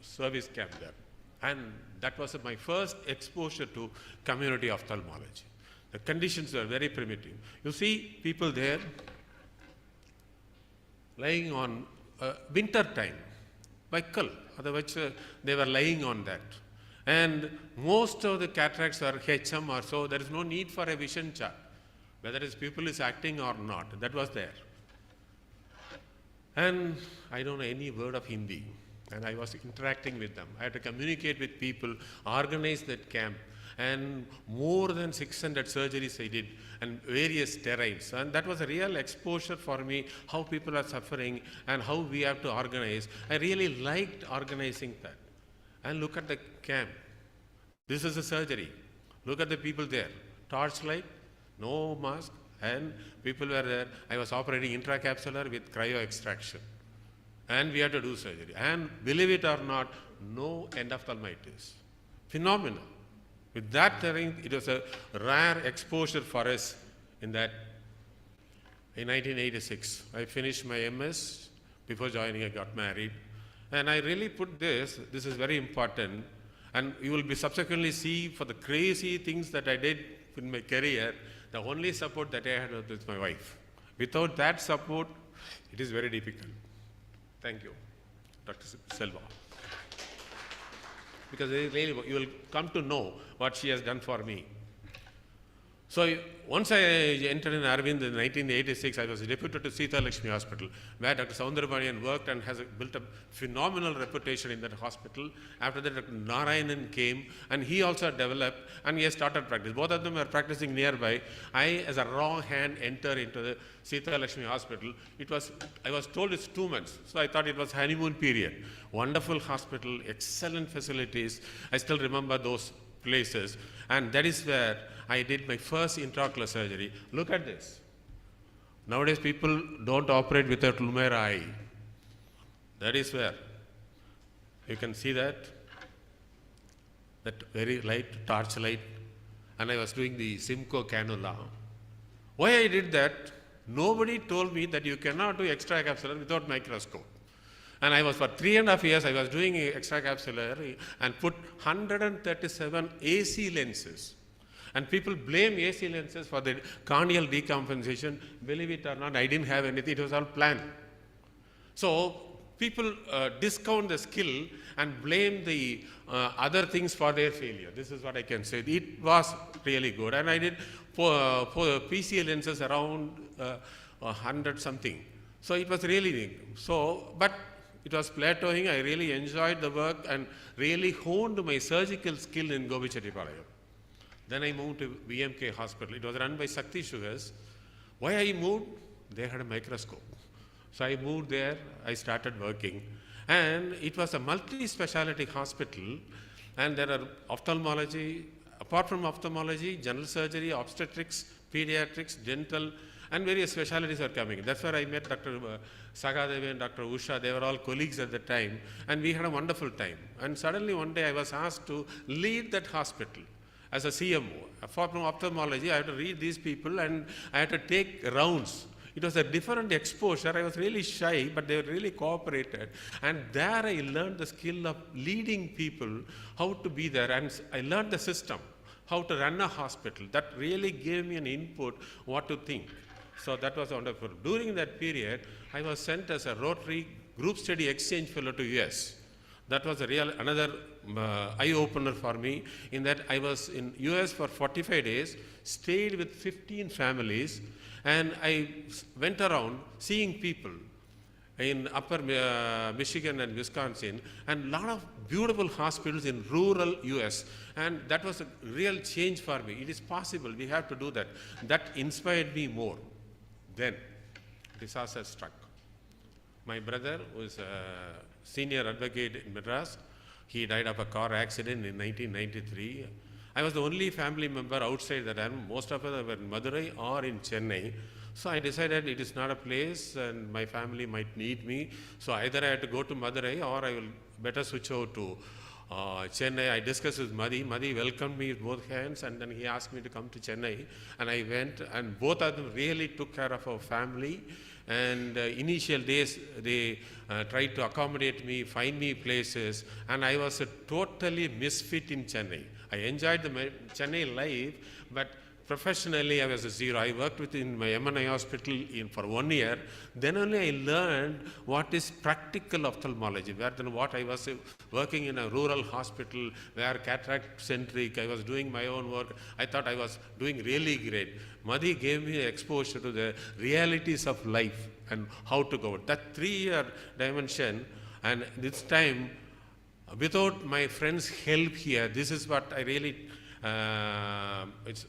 service camp there. And that was my first exposure to community ophthalmology. The conditions were very primitive. You see people there lying on winter time, Vaikal, otherwise they were lying on that. And most of the cataracts are HM or so, there is no need for a vision chart, whether his pupil is acting or not. That was there. And I don't know any word of Hindi. and I was interacting with them. I had to communicate with people, organize that camp, and more than 600 surgeries I did, and various terrains. And that was a real exposure for me, how people are suffering and how we have to organize. I really liked organizing that. And look at the camp. This is a surgery. Look at the people there. Torchlight, no mask, and people were there. I was operating intracapsular with cryo extraction. And we had to do surgery. And believe it or not, no endophthalmitis. Phenomenal. With that terrain, it was a rare exposure for us in that. In 1986, I finished my MS. Before joining, I got married. And I really put this is very important. And you will be subsequently see for the crazy things that I did in my career, the only support that I had was with my wife. Without that support, it is very difficult. Thank you, Dr. Selvam. Because really, you will come to know what she has done for me. So once I entered in Arvind in 1986, I was deputed to Sita Lakshmi Hospital, where Dr. Soundarabanian worked and has built a phenomenal reputation in that hospital. After that, Dr. Narayanan came, and he also developed, and he has started practice. Both of them were practicing nearby. I, as a raw hand, entered into the Sita Lakshmi Hospital. I was told it's 2 months, so I thought it was honeymoon period. Wonderful hospital, excellent facilities. I still remember those places, and that is where I did my first intraocular surgery. Look at this. Nowadays, people don't operate without Lumera eye. That is where you can see that very light, torch light, and I was doing the Simcoe cannula. Why I did that? Nobody told me that you cannot do extracapsular without microscope. And I was, for 3.5 years, I was doing extracapsular and put 137 AC lenses. And people blame AC lenses for the corneal decompensation. Believe it or not, I didn't have anything. It was all planned. So people discount the skill and blame the other things for their failure. This is what I can say. It was really good. And I did for PCA lenses around 100 something. So it was really neat. So, but it was plateauing. I really enjoyed the work and really honed my surgical skill in Govichetipalayam. Then I moved to BMK Hospital. It was run by Sakti Sugars. Why I moved? They had a microscope. So I moved there. I started working. And it was a multi-speciality hospital. And there are ophthalmology, apart from ophthalmology, general surgery, obstetrics, pediatrics, dental, and various specialties are coming. That's where I met Dr. Sagadevi and Dr. Usha. They were all colleagues at the time. And we had a wonderful time. And suddenly one day I was asked to lead that hospital as a CMO. Apart from ophthalmology, I had to read these people and I had to take rounds. It was a different exposure. I was really shy, but they really cooperated. And there I learned the skill of leading people, how to be there. And I learned the system, how to run a hospital. That really gave me an input, what to think. So that was wonderful. During that period, I was sent as a Rotary Group Study Exchange Fellow to US. That was another eye-opener for me, in that I was in US for 45 days, stayed with 15 families, and I went around seeing people in upper Michigan and Wisconsin, and a lot of beautiful hospitals in rural US. And that was a real change for me. It is possible, we have to do that. That inspired me more. Then disaster struck. My brother was a senior advocate in Madras. He died of a car accident in 1993. I was the only family member outside that time. Most of us were in Madurai or in Chennai. So I decided it is not a place and my family might need me. So either I had to go to Madurai or I will better switch over to Chennai. I discussed with Madhi. Madhi welcomed me with both hands, and then he asked me to come to Chennai. And I went, and both of them really took care of our family. And initial days, they tried to accommodate me, find me places, and I was a totally misfit in Chennai. I enjoyed the Chennai life, but professionally I was a zero. I worked in my MNI hospital for 1 year. Then only I learned what is practical ophthalmology, where then what I was working in a rural hospital, where cataract centric, I was doing my own work. I thought I was doing really great. Madhi gave me exposure to the realities of life and how to go. That 3-year dimension, And this time, without my friends' help here, this is what I really, it's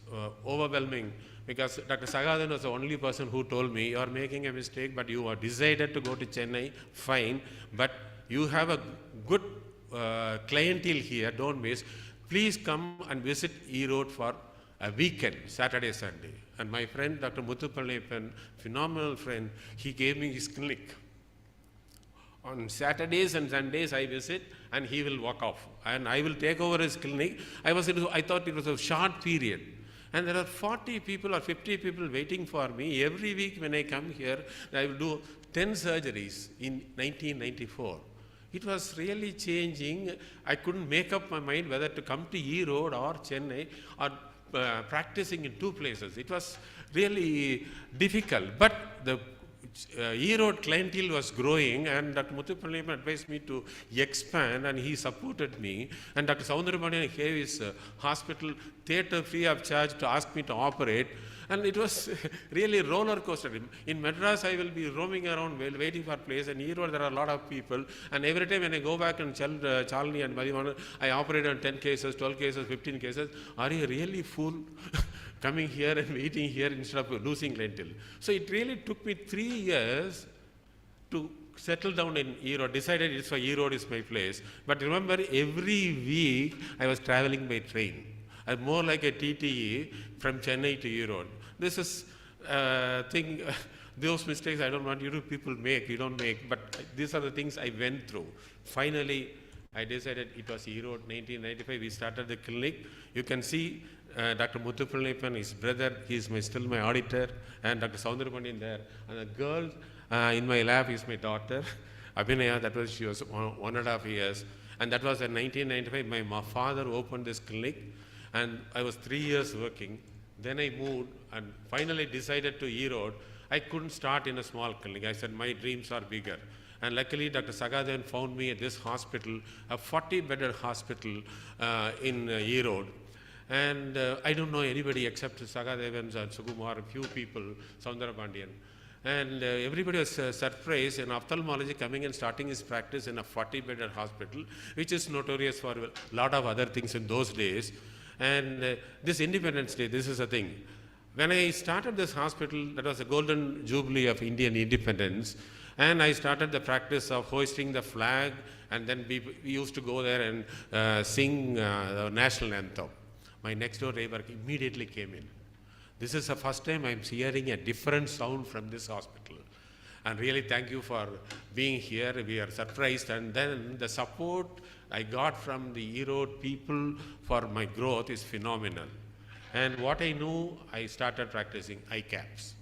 overwhelming, because Dr. Sagadan was the only person who told me, you are making a mistake, but you are decided to go to Chennai, fine, but you have a good clientele here, don't miss. Please come and visit E-Road for a weekend, Saturday, Sunday. And my friend, Dr. Muthupallepan, phenomenal friend, he gave me his clinic. On Saturdays and Sundays I visit, and he will walk off, and I will take over his clinic. I thought it was a short period, and there are 40 people or 50 people waiting for me. Every week when I come here, I will do 10 surgeries in 1994. It was really changing. I couldn't make up my mind whether to come to E-Road or Chennai or practicing in two places. It was really difficult, but the E-Road clientele was growing, and Dr. Muthupallepan advised me to expand, and he supported me. And Dr. Soundarabhayan gave his hospital theatre free of charge to ask me to operate. And it was really roller coaster. In Madras, I will be roaming around waiting for place, and E-Road there are a lot of people. And every time when I go back and tell Chalini and Madhivanan, I operate on 10 cases, 12 cases, 15 cases. Are you really fool? Coming here and waiting here instead of losing clientele. So it really took me 3 years to settle down in E-Road. Decided it's for E-Road is my place. But remember, every week I was traveling by train. I'm more like a TTE from Chennai to E-Road. This is thing. Those mistakes I don't want you to people make. You don't make. But these are the things I went through. Finally, I decided it was E-Road 1995. We started the clinic. You can see Dr. Muthupallepan, his brother, he is still my auditor, and Dr. Soundarabhayan there. And the girl in my lap is my daughter, Abhinaya. That was, she was 1.5 years. And that was in 1995. My father opened this clinic, and I was 3 years working. Then I moved and finally decided to E-Road. I couldn't start in a small clinic. I said, my dreams are bigger. And luckily, Dr. Sagadan found me at this hospital, a 40-bedded hospital in E-Road. And I don't know anybody except Sagadevan and Sukumar, a few people, Soundarabhayan. And everybody was surprised in ophthalmology coming and starting his practice in a 40-bedded hospital, which is notorious for a lot of other things in those days. And this Independence Day, this is a thing. When I started this hospital, that was a golden jubilee of Indian independence. And I started the practice of hoisting the flag, and then we used to go there and sing the national anthem. My next door neighbor immediately came in. This is the first time I'm hearing a different sound from this hospital. And really thank you for being here. We are surprised. And then the support I got from the E-Road people for my growth is phenomenal. And what I knew, I started practicing eye caps.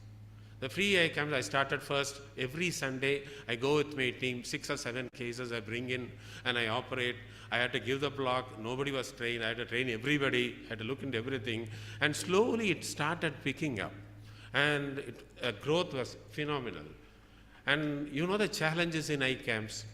The free eye caps, I started first. Every Sunday, I go with my team, 6 or 7 cases I bring in, and I operate. I had to give the block. Nobody was trained. I had to train everybody. I had to look into everything. And slowly it started picking up. And growth was phenomenal. And you know the challenges in eye camps.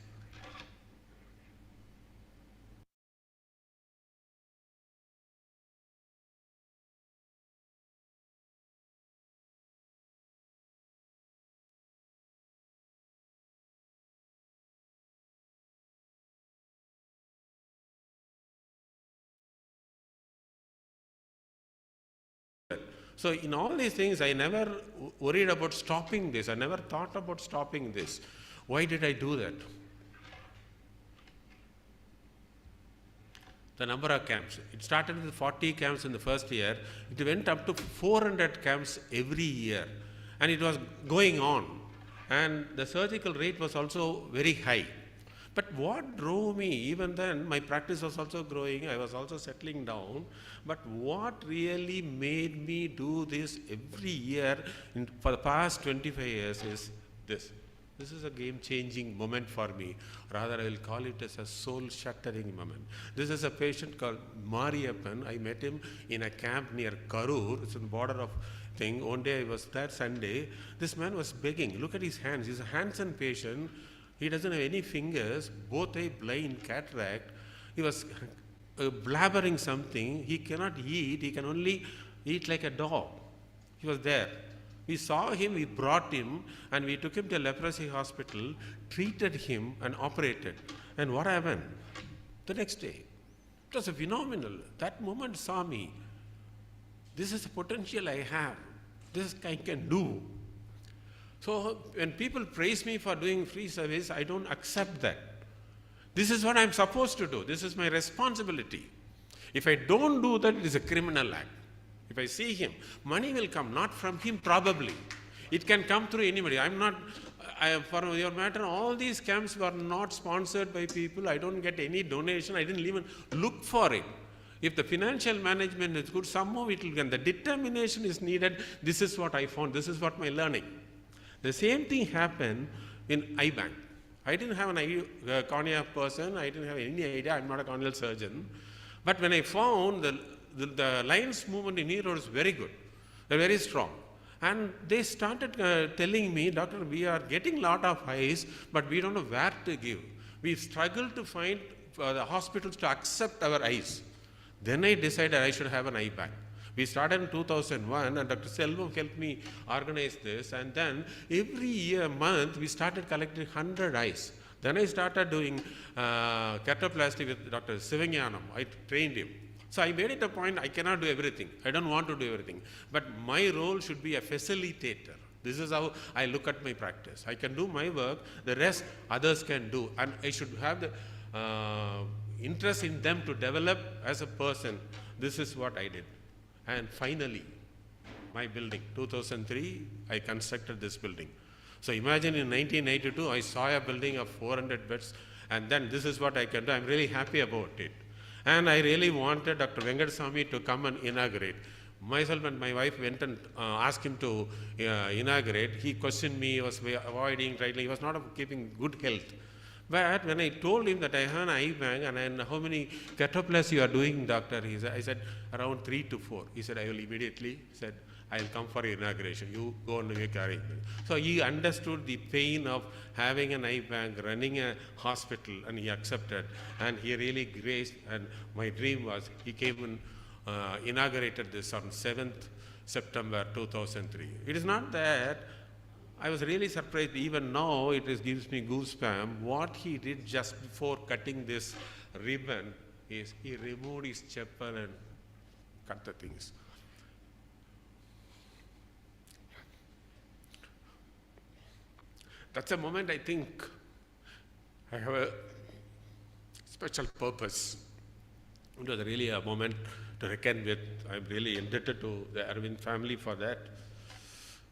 So in all these things, I never worried about stopping this. I never thought about stopping this. Why did I do that? The number of camps. It started with 40 camps in the first year. It went up to 400 camps every year. And it was going on. And the surgical rate was also very high. But what drove me, even then, my practice was also growing, I was also settling down. But what really made me do this every year for the past 25 years is this. This is a game-changing moment for me. Rather, I will call it as a soul-shattering moment. This is a patient called Mariappan. I met him in a camp near Karur. It's on the border of thing. One day I was there Sunday. This man was begging. Look at his hands. He's a handsome patient. He doesn't have any fingers, both eye blind, cataract. He was blabbering something. He cannot eat. He can only eat like a dog. He was there. We saw him, we brought him, and we took him to a leprosy hospital, treated him, and operated. And what happened? The next day. It was a phenomenal. That moment saw me. This is the potential I have. This I can do. So when people praise me for doing free service, I don't accept that. This is what I'm supposed to do. This is my responsibility. If I don't do that, it is a criminal act. If I see him, money will come, not from him probably. It can come through anybody. For your matter, all these camps were not sponsored by people. I don't get any donation. I didn't even look for it. If the financial management is good, somehow it will come. The determination is needed. This is what I found. This is what my learning. The same thing happened in eye bank. I didn't have an cornea person. I didn't have any idea. I'm not a corneal surgeon. But when I found the lines movement in Hero is very good. They're very strong. And they started telling me, doctor, we are getting a lot of eyes, but we don't know where to give. We struggled to find the hospitals to accept our eyes. Then I decided I should have an eye bank. We started in 2001, and Dr. Selvam helped me organize this. And then every month, we started collecting 100 eyes. Then I started doing keratoplasty with Dr. Sivanyanam. I trained him. So I made it a point, I cannot do everything. I don't want to do everything. But my role should be a facilitator. This is how I look at my practice. I can do my work, the rest others can do. And I should have the interest in them to develop as a person. This is what I did. And finally, my building, 2003, I constructed this building. So imagine in 1982, I saw a building of 400 beds, and then this is what I can do. I'm really happy about it. And I really wanted Dr. Venkateswamy to come and inaugurate. Myself and my wife went and asked him to inaugurate. He questioned me, he was avoiding, he was not keeping good health. But when I told him that I have an eye bank and how many keratoplasts you are doing, doctor, I said around 3 to 4. He said, I will immediately, said, I'll come for inauguration. You go and make arrangement. So he understood the pain of having an eye bank, running a hospital, and he accepted. And he really graced. And my dream was he came and inaugurated this on 7th September 2003. It is not that I was really surprised. Even now, gives me goosebumps. What he did just before cutting this ribbon is he removed his chappal and cut the things. That's a moment I think I have a special purpose. It was really a moment to reckon with. I'm really indebted to the Arvind family for that.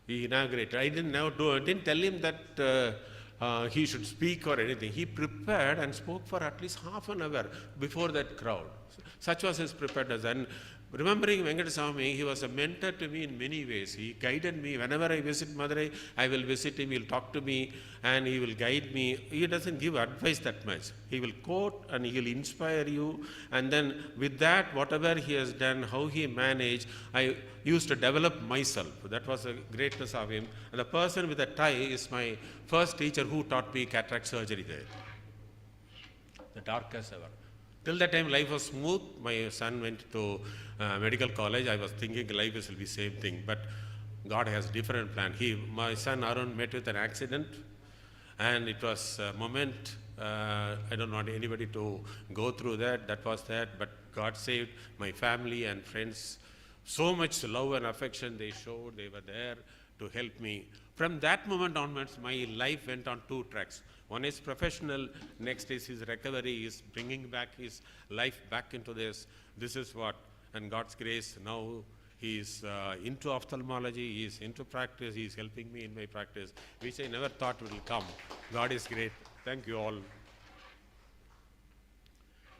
He inaugurated. I didn't tell him that he should speak or anything. He prepared and spoke for at least half an hour before that crowd. Such was his preparedness. And remembering Venkateswamy, he was a mentor to me in many ways. He guided me. Whenever I visit Madurai, I will visit him. He'll talk to me and he will guide me. He doesn't give advice that much. He will quote and he will inspire you. And then with that, whatever he has done, how he managed, I used to develop myself. That was the greatness of him. And the person with the tie is my first teacher who taught me cataract surgery there. The darkest ever. Till that time, life was smooth. My son went to medical college. I was thinking life will be same thing, but God has different plan. My son Arun met with an accident, and it was a moment. I don't want anybody to go through that. That was that, but God saved my family and friends. So much love and affection they showed. They were there to help me. From that moment onwards, my life went on 2 tracks. One is professional, next is his recovery, is bringing back his life back into this. This is what, and God's grace, now he is into ophthalmology, he is into practice, he is helping me in my practice, which I never thought would come. God is great. Thank you all.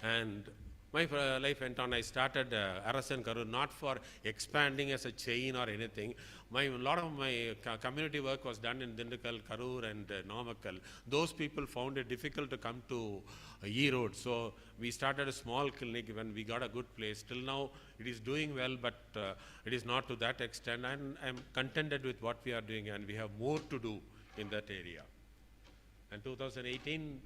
And my life went on. I started Arasan Karur not for expanding as a chain or anything. A lot of my community work was done in Dindukal, Karur and Namakkal. Those people found it difficult to come to E-Road. So we started a small clinic when we got a good place. Till now it is doing well, but it is not to that extent. And I'm contented with what we are doing, and we have more to do in that area. And 2018,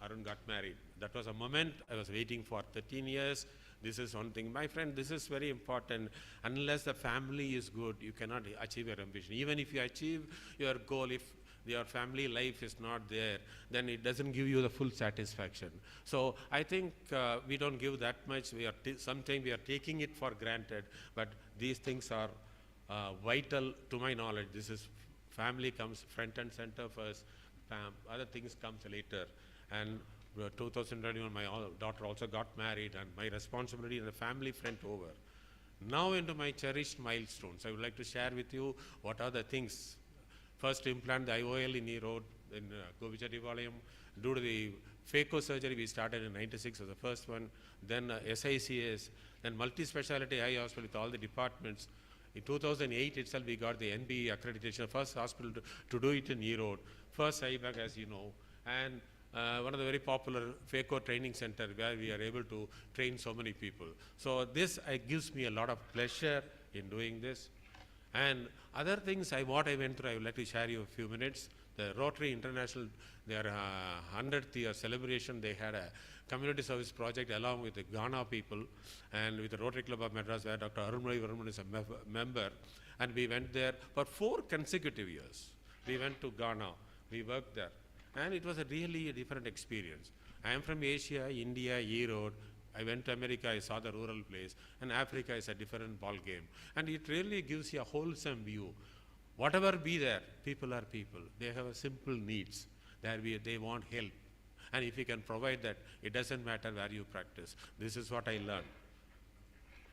Arun got married. That was a moment I was waiting for 13 years. This is one thing. My friend, this is very important. Unless the family is good, you cannot achieve your ambition. Even if you achieve your goal, if your family life is not there, then it doesn't give you the full satisfaction. So I think we don't give that much. Sometimes we are taking it for granted, but these things are vital to my knowledge. This is family comes front and center first. Other things comes later. And 2021, my daughter also got married, and my responsibility in the family front over. Now into my cherished milestones. I would like to share with you what are the things. First, implant the IOL in Erode, in Govicharipalayam. Due to the phaco surgery, we started in '96 as the first one. Then SICS, then multi-speciality eye hospital with all the departments. In 2008 itself, we got the NB accreditation, first hospital to do it in Erode. First IBAC, as you know, and one of the very popular phaco training center where we are able to train so many people. So this gives me a lot of pleasure in doing this. And other things what I went through, I would like to share you a few minutes. The Rotary International, their 100th year celebration, they had a community service project along with the Ghana people and with the Rotary Club of Madras, where Dr. Arunmozhi Varman is a member. And we went there for 4 consecutive years. We went to Ghana, we worked there. And it was really a different experience. I am from Asia, India, Erode. I went to America, I saw the rural place. And Africa is a different ball game. And it really gives you a wholesome view. Whatever be there, people are people. They have a simple needs. They want help. And if you can provide that, it doesn't matter where you practice. This is what I learned.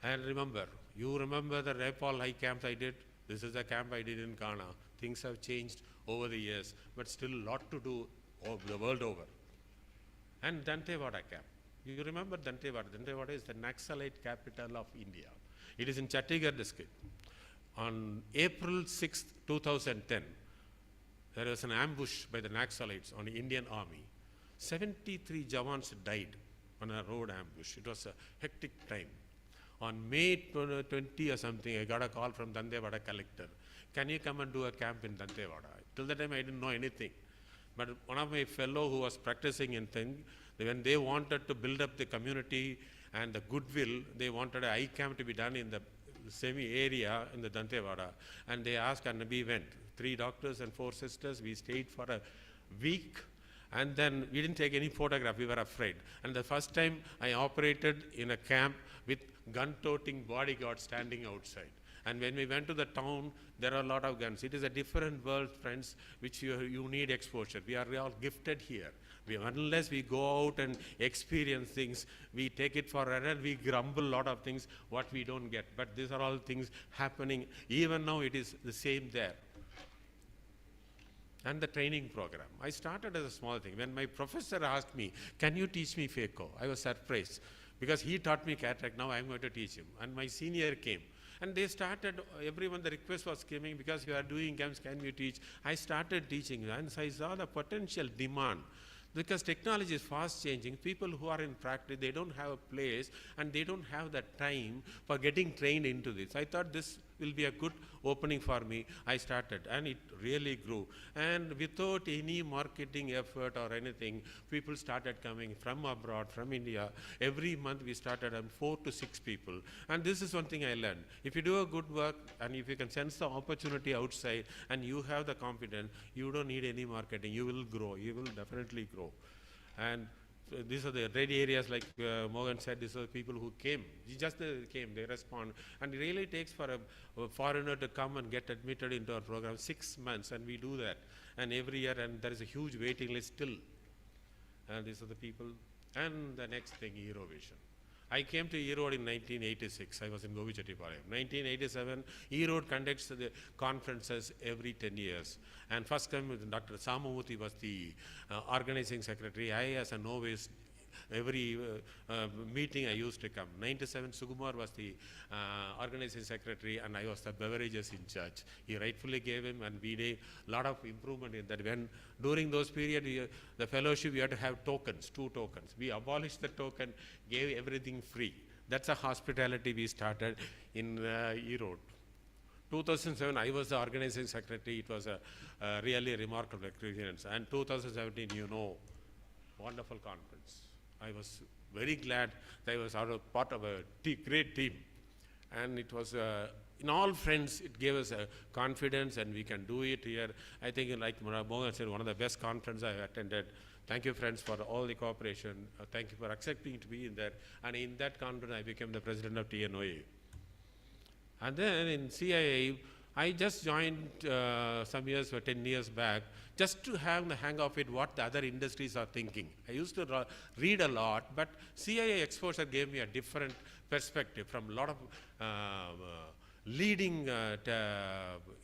And remember, you remember the Nepal high camps I did? This is the camp I did in Ghana. Things have changed over the years, but still a lot to do the world over. And Dantewada camp. You remember Dantewada? Dantewada is the Naxalite capital of India. It is in Chhattisgarh district. On April 6, 2010, there was an ambush by the Naxalites on the Indian army. 73 Jawans died on a road ambush. It was a hectic time. On May 20 or something, I got a call from Dantewada collector. Can you come and do a camp in Dantewada? Till that time, I didn't know anything. But one of my fellow who was practicing in thing, when they wanted to build up the community and the goodwill, they wanted an eye camp to be done in the semi-area in the Dantewada. And they asked, and we went. 3 doctors and 4 sisters. We stayed for a week. And then we didn't take any photograph. We were afraid. And the first time I operated in a camp with gun-toting bodyguards standing outside. And when we went to the town, there are a lot of guns. It is a different world, friends, which you need exposure. We are all gifted here. Unless we go out and experience things, we take it for granted, we grumble a lot of things, what we don't get. But these are all things happening. Even now, it is the same there. And the training program. I started as a small thing. When my professor asked me, can you teach me phaco? I was surprised. Because he taught me cataract, now I'm going to teach him. And my senior came. And they started, everyone, the request was coming, because you are doing camps, can you teach? I started teaching, and I saw the potential demand. Because technology is fast changing, people who are in practice, they don't have a place, and they don't have the time for getting trained into this. I thought this will be a good opening for me. I started, and it really grew. And without any marketing effort or anything, people started coming from abroad, from India. Every month we started on 4 to 6 people. And this is one thing I learned. If you do a good work, and if you can sense the opportunity outside, and you have the confidence, you don't need any marketing. You will grow. You will definitely grow. And these are the red areas, like Morgan said, these are the people who came. They came, they respond. And it really takes for a foreigner to come and get admitted into our program 6 months, and we do that. And every year, and there is a huge waiting list still. And these are the people. And the next thing, Eurovision. I came to Erode in 1986. I was in Govicharipalayam. 1987, Erode conducts the conferences every 10 years. And first time, Dr. Samamurthy was the organizing secretary. I, as a novice, every meeting I used to come. 97, Sukumar was the organizing secretary, and I was the beverages in charge. He rightfully gave him, and we did a lot of improvement in that. When during those periods, the fellowship, we had to have tokens, 2 tokens. We abolished the token, gave everything free. That's a hospitality we started in Erode. 2007, I was the organizing secretary. It was a really remarkable experience. And 2017, you know, wonderful conference. I was very glad that I was part of a great team. And it was, in all friends, it gave us a confidence and we can do it here. I think, like Mohan said, one of the best conferences I have attended. Thank you, friends, for all the cooperation. Thank you for accepting to be in there. And in that conference, I became the president of TNOA. And then in CIA, I just joined some years, 10 years back, just to have the hang of it, what the other industries are thinking. I used to read a lot, but CIA exposure gave me a different perspective from a lot of leading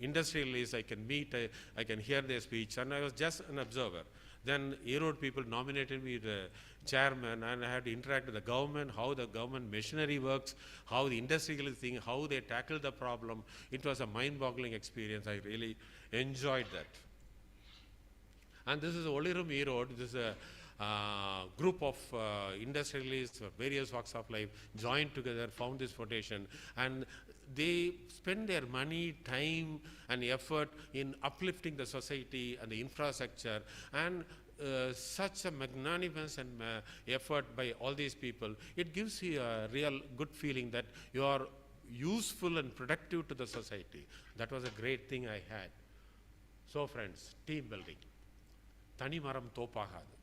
industrialists I can meet, I can hear their speech, and I was just an observer. Then Erode people nominated me the chairman, and I had to interact with the government, how the government machinery works, how the industrialists think, how they tackle the problem. It was a mind-boggling experience. I really enjoyed that. And this is Olirum Erode. This is a group of industrialists of various walks of life joined together, found this foundation, and they spend their money, time, and effort in uplifting the society and the infrastructure, and such a magnanimous and effort by all these people. It gives you a real good feeling that you are useful and productive to the society. That was a great thing I had. So friends, team building. தனி மரம் தோப்பாகாது.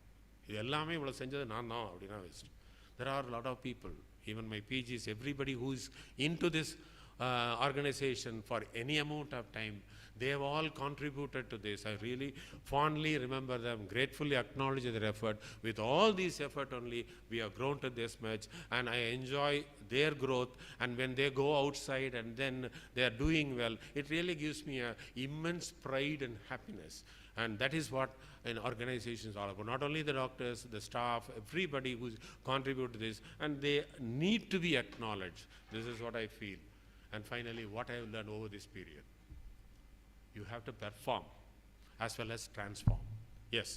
இது எல்லாமே இவ்வளோ செஞ்சது நான் தான் அப்படின்னா waste. There are a lot of people, even my PGs, everybody who is into this organization for any amount of time, they have all contributed to this. I really fondly remember them, gratefully acknowledge their effort. With all this effort only, we have grown to this much, and I enjoy their growth. And when they go outside and then they are doing well, it really gives me an immense pride and happiness. And that is what an organization is all about. Not only the doctors, the staff, everybody who contribute to this, and they need to be acknowledged. This is what I feel. And finally, what I have learned over this period. You have to perform as well as transform. Yes,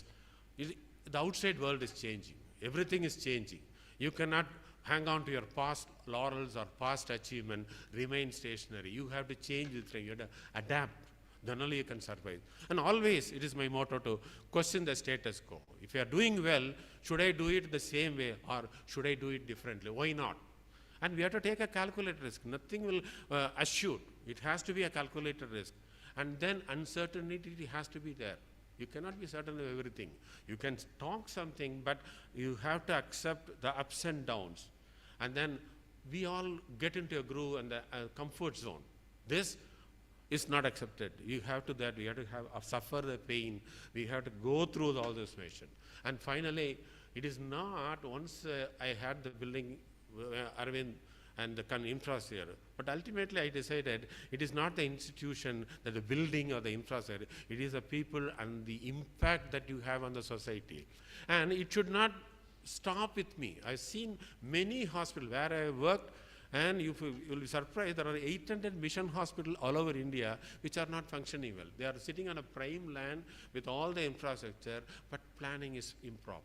the outside world is changing. Everything is changing. You cannot hang on to your past laurels or past achievement, remain stationary. You have to change with time. You have to adapt. Then only you can survive. And always, it is my motto to question the status quo. If you are doing well, should I do it the same way or should I do it differently? Why not? And we have to take a calculated risk. Nothing will assure. It has to be a calculated risk. And then uncertainty has to be there. You cannot be certain of everything. You can talk something, but you have to accept the ups and downs. And then we all get into a groove and the comfort zone. This is not accepted. You have to that. We have to suffer the pain. We have to go through all this mission. And finally, it is not once I had the building, Arvind, and the infrastructure. But ultimately I decided it is not the institution, that the building or the infrastructure, it is the people and the impact that you have on the society. And it should not stop with me. I've seen many hospitals where I worked, and you'll be surprised, there are 800 mission hospitals all over India which are not functioning well. They are sitting on a prime land with all the infrastructure, but planning is improper.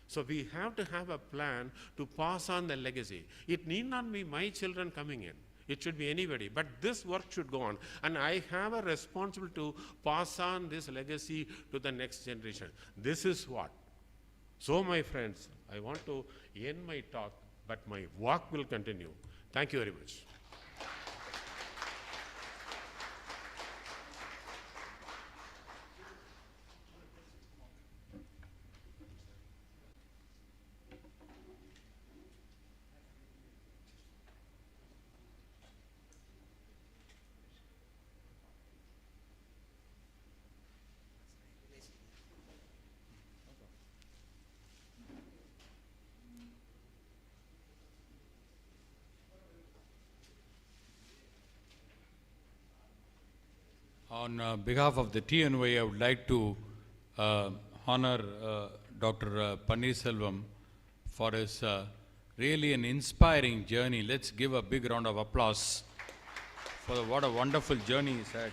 So we have to have a plan to pass on the legacy. It need not be my children coming in. It should be anybody. But this work should go on. And I have a responsibility to pass on this legacy to the next generation. This is what. So my friends, I want to end my talk, but my walk will continue. Thank you very much. On behalf of the TNOA, I would like to honor Dr. Panneer Selvam for his really an inspiring journey. Let's give a big round of applause for what a wonderful journey he's had.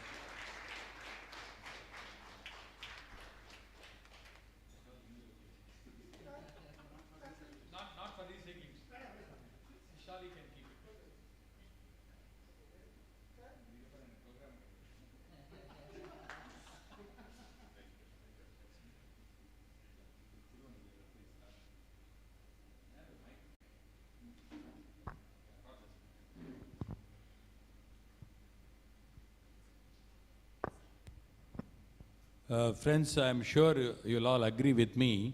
Not for these taking. Shali can keep it. Friends, I'm sure you'll all agree with me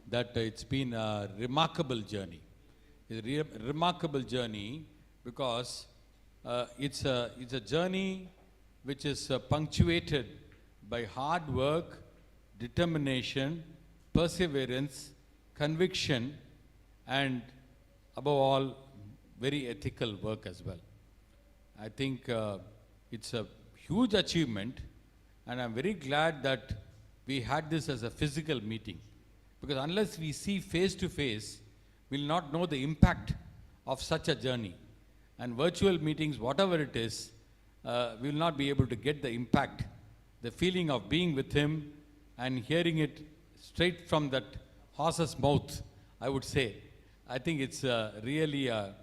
that it's been a remarkable journey. It's a remarkable journey because it's a journey which is punctuated by hard work, determination, perseverance, conviction, and above all, very ethical work as well. I think it's a huge achievement, and I'm very glad that we had this as a physical meeting, because unless we see face to face, we'll not know the impact of such a journey. And virtual meetings, whatever it is, we will not be able to get the impact, the feeling of being with him and hearing it straight from that horse's mouth, I would say. I think it's really a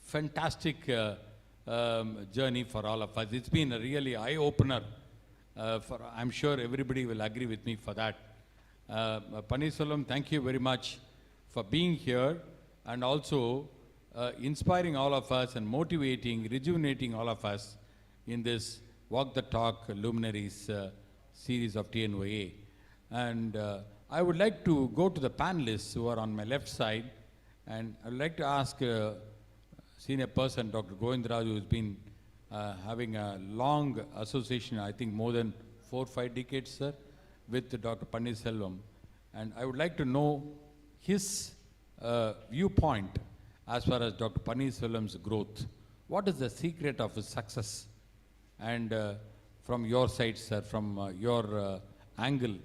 fantastic journey for all of us. It's been a really eye-opener. I'm sure everybody will agree with me for that. Panneer Selvam, thank you very much for being here and also inspiring all of us and motivating, rejuvenating all of us in this Walk the Talk Luminaries series of TNOA. And I would like to go to the panelists who are on my left side, and I would like to ask senior person, Dr. Govindraju, who's been having a long association, I think more than 4 or 5 decades, sir, with Dr. Panneer Selvam. And I would like to know his viewpoint as far as Dr. Panneer Selvam's growth. What is the secret of his success? And from your side, sir, from your angle,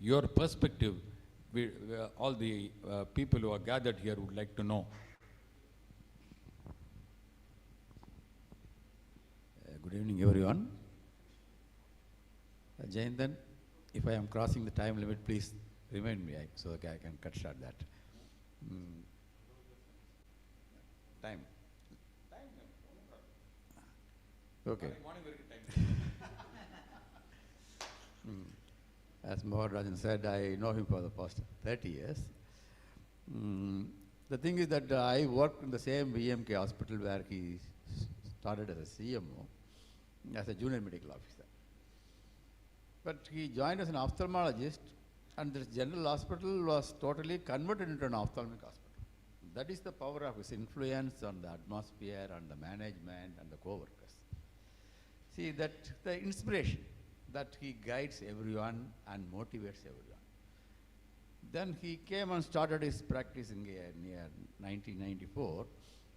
your perspective, all the people who are gathered here would like to know. Good evening, everyone. Jayandan, if I am crossing the time limit, please remind me so that I can cut short that. Time. Okay. As Mohan Rajan said, I know him for the past 30 years. The thing is that I worked in the same VMK hospital where he started as a CMO, as a junior medical officer. But he joined as an ophthalmologist, and this general hospital was totally converted into an ophthalmic hospital. That is the power of his influence on the atmosphere, on the management, and the co-workers. See, that the inspiration that he guides everyone and motivates everyone. Then he came and started his practice in near 1994.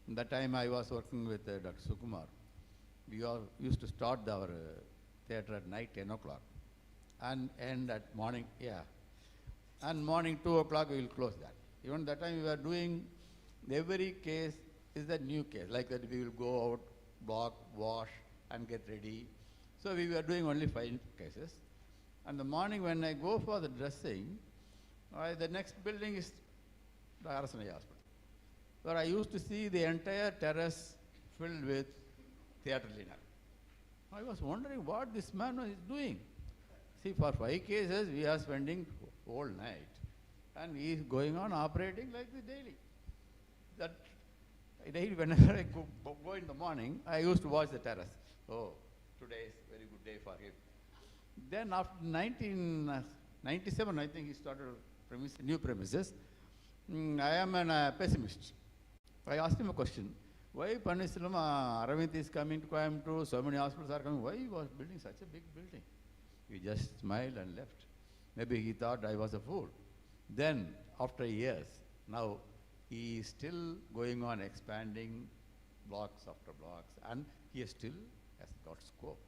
That time I was working with Dr. Sukumar. We all used to start our theatre at night 10 o'clock and end at morning, and morning 2 o'clock we will close that. Even that time we were doing, every case is a new case, like that we will go out, block, wash and get ready. So we were doing only 5 cases. And the morning when I go for the dressing, the next building is the RSNA hospital, where I used to see the entire terrace filled with theatre liner. I was wondering what this man is doing. See, for 5 cases, we are spending whole night, and he is going on operating like this daily. That daily, whenever I go in the morning, I used to watch the terrace. Oh, today is a very good day for him. Then after 1997, I think he started new premises. I am a pessimist. I asked him a question. Why Panneer Selvam, Aravind is coming to Coimbatore, so many hospitals are coming. Why he was building such a big building? He just smiled and left. Maybe he thought I was a fool. Then, after years, now he is still going on expanding blocks after blocks, and he still has got scope.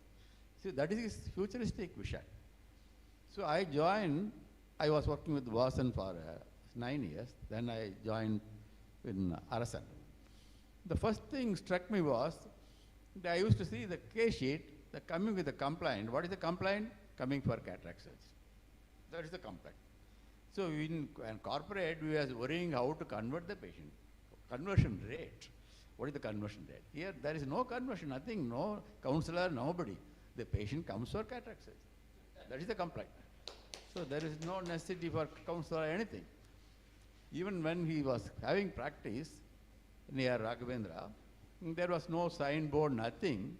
See, that is his futuristic vision. So I joined, I was working with Vasan for 9 years, then I joined in Arasan. The first thing struck me was that I used to see the case sheet, coming with a complaint. What is the complaint? Coming for cataract surgery. That is the complaint. So in corporate, we were worrying how to convert the patient. Conversion rate. What is the conversion rate? Here, there is no conversion, nothing, no counselor, nobody. The patient comes for cataract surgery. That is the complaint. So there is no necessity for counselor or anything. Even when he was having practice near Raghavendra, there was no signboard, nothing.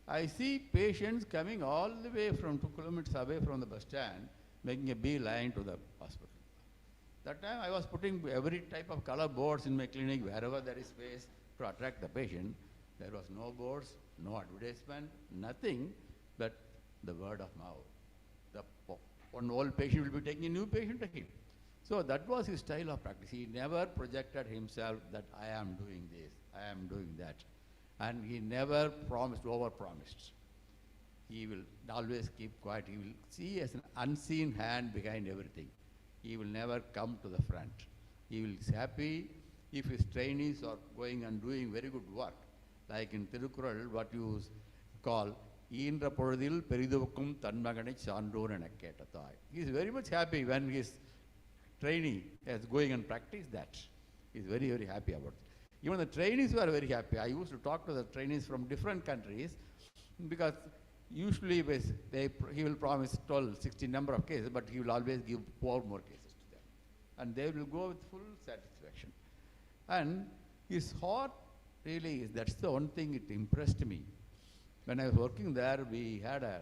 I see patients coming all the way from 2 kilometers away from the bus stand making a beeline to the hospital. That time I was putting every type of color boards in my clinic wherever there is space to attract the patient. There was no boards, no advertisement, nothing but the word of mouth. The one old patient will be taking a new patient to him. So that was his style of practice. He never projected himself that I am doing this, I am doing that. And he never promised, over-promised. He will always keep quiet. He will see as an unseen hand behind everything. He will never come to the front. He will be happy if his trainees are going and doing very good work. Like in Tirukural, what you call, ஈன்ற பொழுதில் பெரிதுவக்கும் தன்மகனை சான்றோர் என கேட்டதாய். He is very much happy when his trainee is going and practice that. He is very, very happy about it. Even the trainees were very happy. I used to talk to the trainees from different countries because usually he will promise 12, 16 number of cases, but he will always give 4 more cases to them. And they will go with full satisfaction. And his heart really is, that's the one thing it impressed me. When I was working there, we had a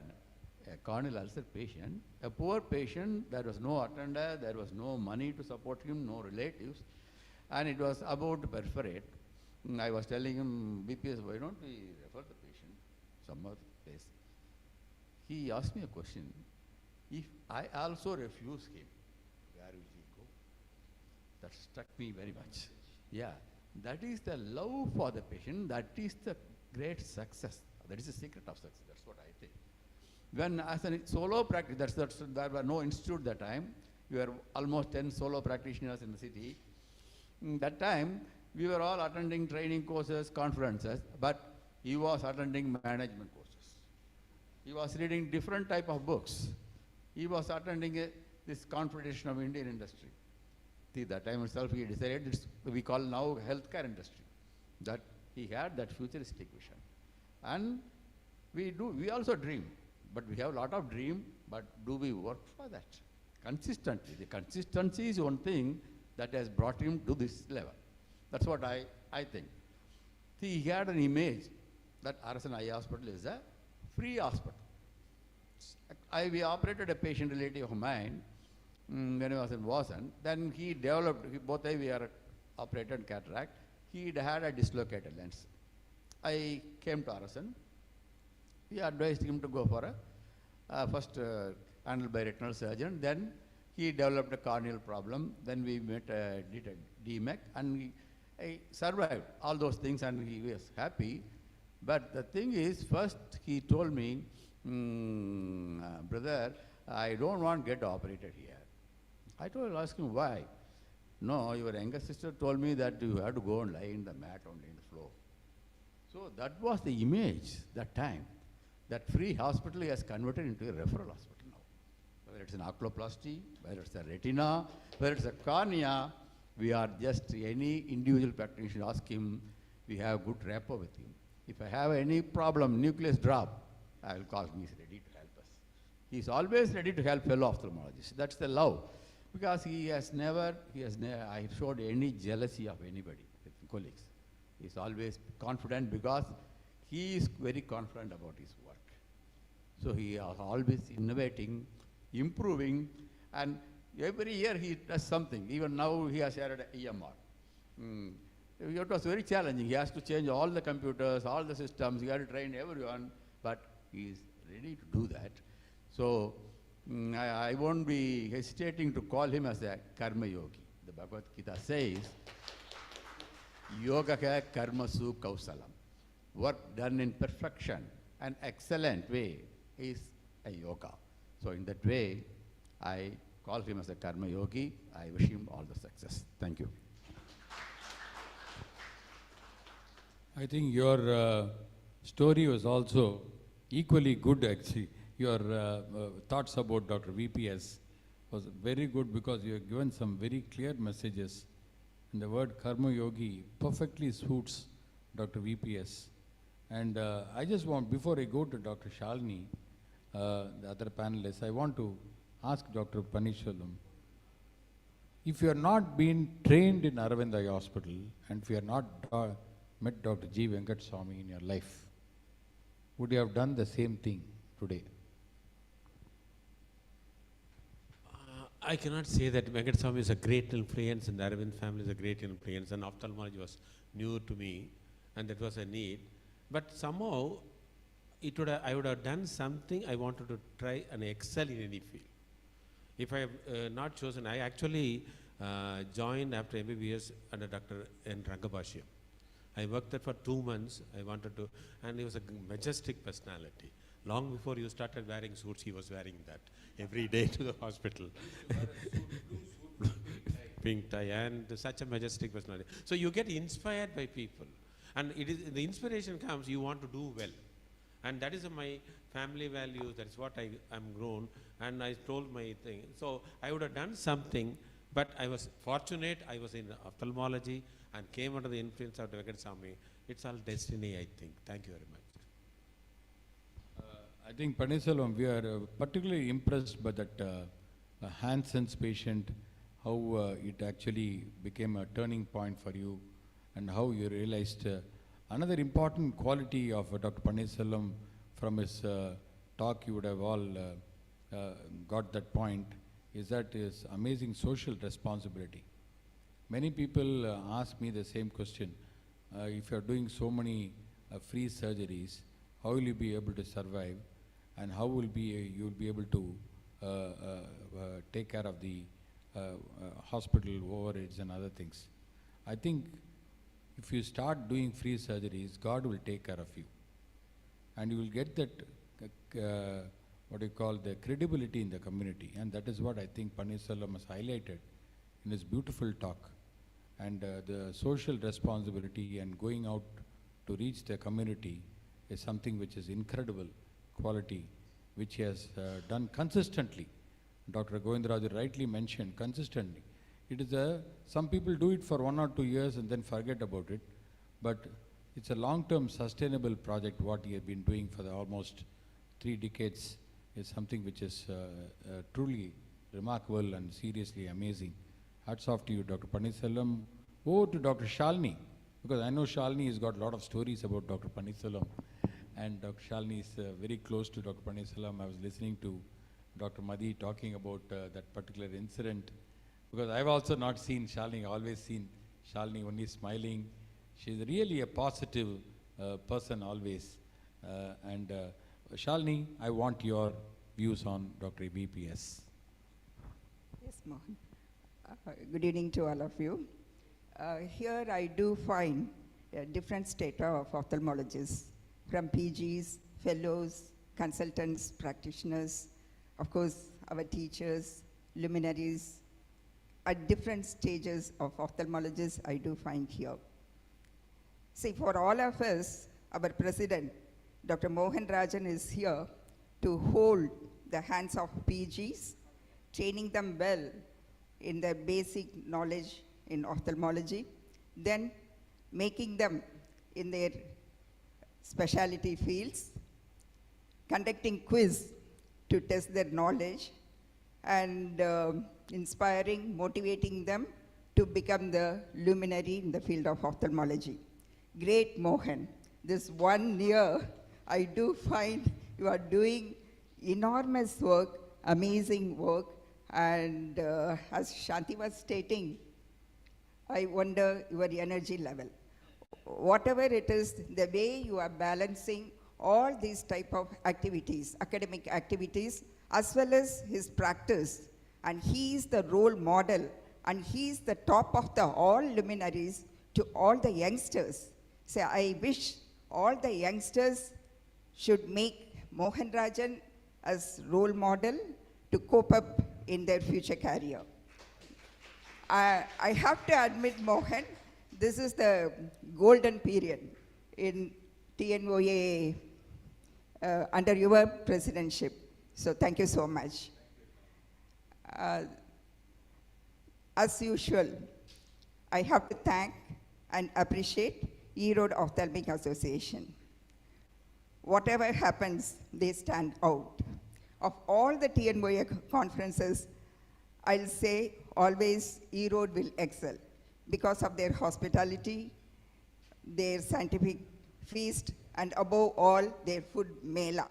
corneal ulcer patient, a poor patient. There was no attender, there was no money to support him, no relatives, and it was about to perforate. I was telling him, BPS, why don't we refer the patient some other place? He asked me a question. If I also refuse him, where will he go? That struck me very much. Yeah, that is the love for the patient. That is the great success. That is the secret of success. That's what I think. When as a solo practice, there were no institute that time. We were almost 10 solo practitioners in the city. That time, we were all attending training courses, conferences, but he was attending management courses. He was reading different type of books. He was attending this Confederation of Indian Industry. See, that time itself he decided it's we call now healthcare industry. That he had that futuristic vision. And we also dream, but we have a lot of dream, but do we work for that? Consistently. The consistency is one thing that has brought him to this level. That's what I think. See, he had an image that RSN Eye Hospital is a free hospital. We operated a patient relative of mine when he was in Wasson. Then he developed, both we are operated cataract. He had a dislocated lens. I came to RSN. He advised him to go for a first handled by retinal surgeon. Then he developed a corneal problem. Then we did a DMEC, and I survived all those things, and he was happy. But the thing is, first he told me, brother, I don't want to get operated here. I asked him why. No, your younger sister told me that you have to go and lie in the mat only in the floor. So that was the image that time. That free hospital has converted into a referral hospital now. Whether it's an oculoplasty, whether it's a retina, whether it's a cornea, we are just any individual practitioner ask him, we have good rapport with him. If I have any problem, nucleus drop, I will call him, he's ready to help us. He's always ready to help fellow ophthalmologists. That's the love. Because he has never, I showed any jealousy of anybody, with colleagues. He's always confident because he is very confident about his work. So he is always innovating, improving, and every year he does something. Even now he has added EMR. It was very challenging. He has to change all the computers, all the systems. He had to train everyone, but he is ready to do that. So I won't be hesitating to call him as a karma yogi. The Bhagavad Gita says, yoga ka karmasu kausalam. Work done in perfection and excellent way is a yoga. So in that way, I call him as a karma yogi. I wish him all the success. Thank you. I think your story was also equally good actually. Your thoughts about Dr. VPS was very good because you have given some very clear messages. And the word Karma Yogi perfectly suits Dr. VPS. And I just want, before I go to Dr. Shalini, the other panelists, I want to ask Dr. Panneer, if you are not been trained in Aravind Eye Hospital and if you are not met Dr. G. Venkat Swami in your life, would you have done the same thing today? I cannot say that Venkateswamy is a great influence and the Aravind family is a great influence, and ophthalmology was new to me and that was a need. But somehow I would have done something I wanted to try and excel in any field. If I have not chosen, I actually joined after MBBS under Dr. N. Rangabhashyam. I worked there for 2 months. I wanted to, and he was a majestic personality. Long before you started wearing suits, he was wearing that every day to the hospital. Pink tie, and such a majestic personality. So you get inspired by people, and it is the inspiration comes. You want to do well, and that is my family values. That is what I am grown, and I told my thing. So I would have done something, but I was fortunate. I was in ophthalmology and came under the influence of Venkateswamy. It's all destiny, I think. Thank you very much. I think Panneer Selvam, we are particularly impressed by that Hansen's patient, how it actually became a turning point for you and how you realized another important quality of Dr. Panneer Selvam. From his talk, you would have all got that point, is that his amazing social responsibility. Many people ask me the same question. If you are doing so many free surgeries, how will you be able to survive, and how will you will be able to take care of the hospital overheads and other things? I think if you start doing free surgeries, God will take care of you, and you will get that what you call the credibility in the community, and that is what I think Panneer Selvam has highlighted in his beautiful talk. And the social responsibility and going out to reach the community is something which is incredible quality, which he has done consistently. Dr. Govindaraju rightly mentioned, consistently. It is some people do it for 1 or 2 years and then forget about it, but it's a long-term sustainable project. What he has been doing for almost 3 decades is something which is truly remarkable and seriously amazing. Hats off to you, Dr. Panneer Selvam. Over to Dr. Shalini, because I know Shalini has got a lot of stories about Dr. Panneer Selvam, and Dr. Shalini is very close to Dr. Panneer Selvam. I was listening to Dr. Madhi talking about that particular incident, because I've also not seen Shalini, I've always seen Shalini only smiling. She's really a positive person always. Shalini, I want your views on Dr. BPS. Yes, Mohan. Good evening to all of you. Here I do find a different strata of ophthalmologists, from PGs, fellows, consultants, practitioners, of course, our teachers, luminaries, at different stages of ophthalmologists I do find here. See, for all of us, our president, Dr. Mohan Rajan, is here to hold the hands of PGs, training them well in their basic knowledge in ophthalmology, then making them in their specialty fields, conducting quiz to test their knowledge, and inspiring, motivating them to become the luminary in the field of ophthalmology. Great Mohan, this 1 year, I do find you are doing enormous work, amazing work, and as Shanti was stating, I wonder your energy level. Whatever it is, the way you are balancing all these type of activities, academic activities, as well as his practice, and he is the role model, and he is the top of the all luminaries to all the youngsters. So I wish all the youngsters should make Mohan Rajan as role model to cope up in their future career. I have to admit, Mohan, this is the golden period in TNOA under your presidentship. So thank you so much. As usual, I have to thank and appreciate E-Road Ophthalmic Association. Whatever happens, they stand out. Of all the TNOA conferences, I'll say always E-Road will excel because of their hospitality, their scientific feast, and above all, their food mela.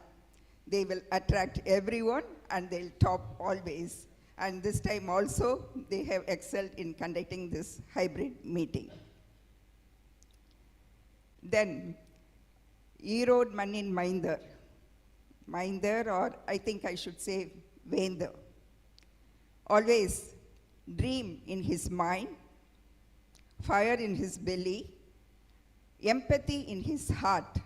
They will attract everyone and they'll top always. And this time also, they have excelled in conducting this hybrid meeting. Then, Erode Manin Mainder. Mainder, or I think I should say Vender. Always dream in his mind, fire in his belly, empathy in his heart.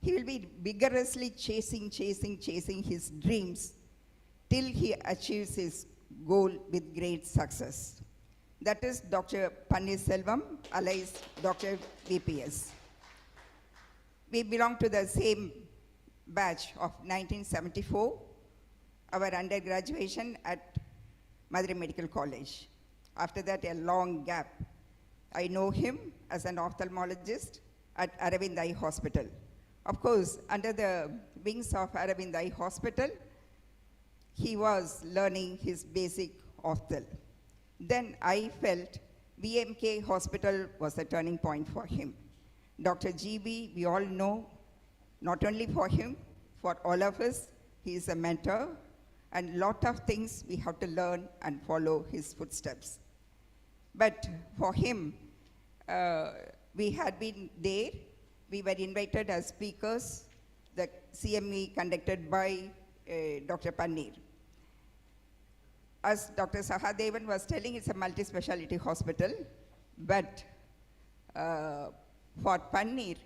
He will be vigorously chasing his dreams till he achieves his goal with great success. That is Dr. Panneer Selvam, alias Dr. VPS. We belong to the same batch of 1974, our undergraduation at Madurai Medical College. After that, a long gap. I know him as an ophthalmologist at Aravind Eye Hospital. Of course, under the wings of Aravind Eye Hospital, he was learning his basic ophthal. Then I felt VMK Hospital was a turning point for him. Dr. GB, we all know, not only for him, for all of us, he is a mentor, and lot of things we have to learn and follow his footsteps. But for him, we had been there. We were invited as speakers, the CME conducted by Dr. Panneer. As Dr. Sahadevan was telling, it's a multi-speciality hospital, but for Panneer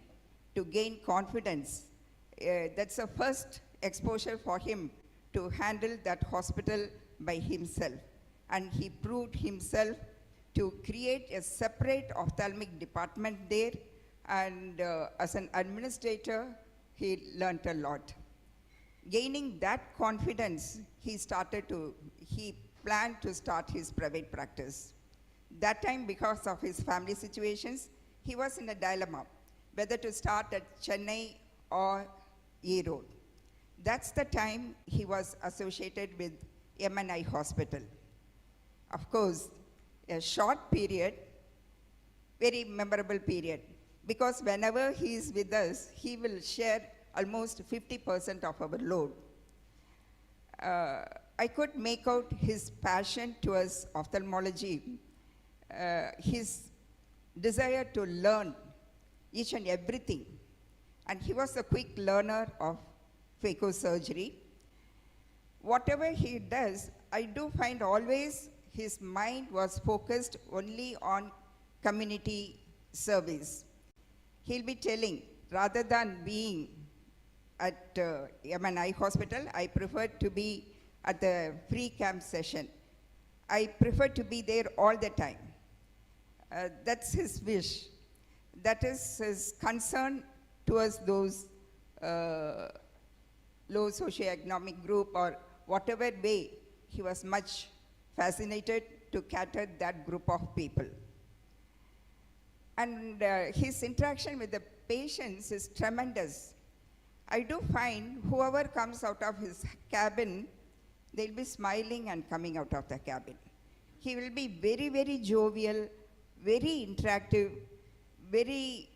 to gain confidence, that's the first exposure for him to handle that hospital by himself. And he proved himself to create a separate ophthalmic department there, and as an administrator, he learned a lot. Gaining that confidence, he planned to start his private practice. That time, because of his family situations, he was in a dilemma, whether to start at Chennai or Erode. That's the time he was associated with MNI Hospital. Of course, a short period, very memorable period, because whenever he is with us, he will share almost 50% of our load. I could make out his passion towards ophthalmology, his desire to learn each and everything. And he was a quick learner of phacosurgery. Whatever he does, I do find always his mind was focused only on community service. He'll be telling, rather than being at MNI Hospital, I prefer to be at the free camp session. I prefer to be there all the time. That's his wish. That is his concern towards those low socioeconomic group, or whatever way, he was much fascinated to cater that group of people. And his interaction with the patients is tremendous. I do find whoever comes out of his cabin, they'll be smiling and coming out of the cabin. He will be very, very jovial, very interactive, very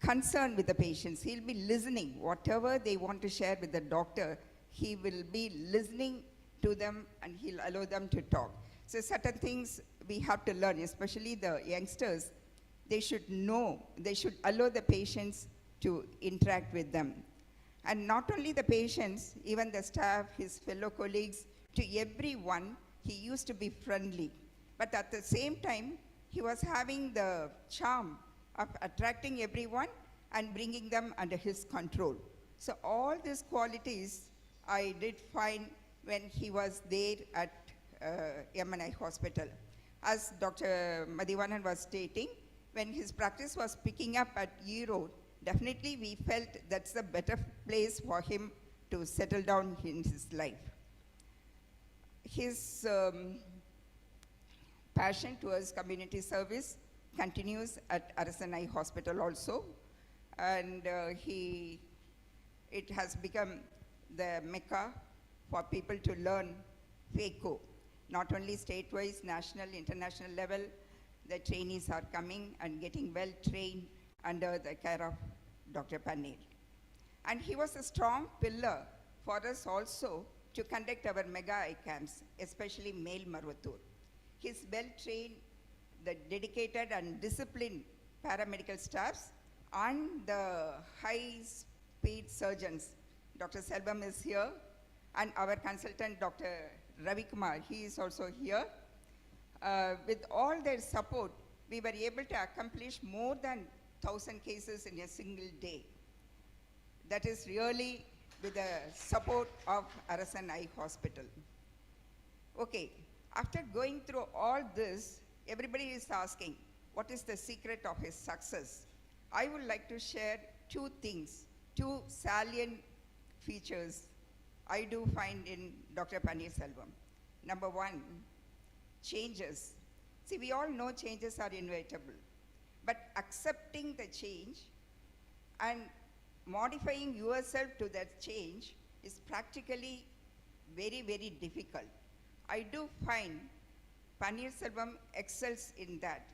concerned with the patients. He'll be listening. Whatever they want to share with the doctor, he will be listening to them and he'll allow them to talk. So certain things we have to learn, especially the youngsters. They should know, they should allow the patients to interact with them. And not only the patients, even the staff, his fellow colleagues, to everyone, he used to be friendly. But at the same time, he was having the charm of attracting everyone and bringing them under his control. So all these qualities I did find when he was there at MNI Hospital. As Dr. Madhivanan was stating, when his practice was picking up at Erode, definitely we felt that's a better place for him to settle down in his life. His passion towards community service continues at Arasanai Hospital also, and it has become the mecca for people to learn phaco, not only state-wise, national, international level. The trainees are coming and getting well trained under the care of Dr. Panneer. And he was a strong pillar for us also to conduct our mega eye camps, especially male Marvatur. His well-trained, the dedicated and disciplined paramedical staffs and the high-speed surgeons. Dr. Selvam is here, and our consultant, Dr. Ravi Kumar, he is also here. With all their support, we were able to accomplish more than 1,000 cases in a single day. That is really with the support of Arasan Eye Hospital. Okay, after going through all this, everybody is asking, what is the secret of his success? I would like to share two things, two salient features I do find in Dr. Panneer Selvam. Number one, changes. See, we all know changes are inevitable, but accepting the change and modifying yourself to that change is practically very, very difficult. I do find Panneer Selvam excels in that.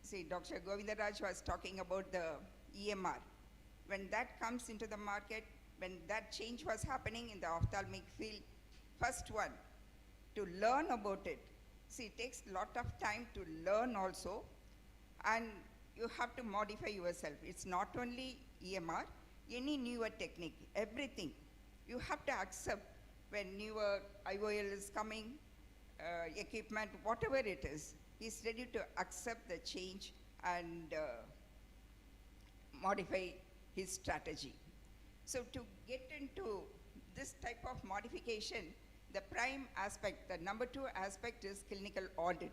See, Dr. Govindaraj was talking about the EMR. When that comes into the market, when that change was happening in the ophthalmic field, first one, to learn about it. See, it takes a lot of time to learn also, and you have to modify yourself. It's not only EMR, any newer technique, everything. You have to accept when newer IOL is coming, equipment, whatever it is, he's ready to accept the change and modify his strategy. So to get into this type of modification, the prime aspect, the number two aspect is clinical audit.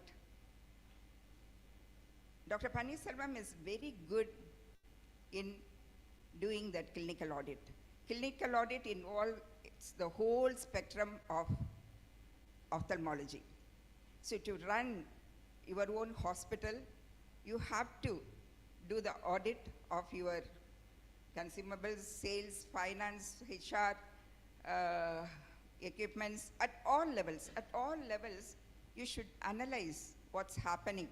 Dr. Panneer Selvam is very good in doing that clinical audit. Clinical audit involves the whole spectrum of ophthalmology. So to run your own hospital, you have to do the audit of your consumables, sales, finance, HR, equipments, at all levels. At all levels, you should analyze what's happening.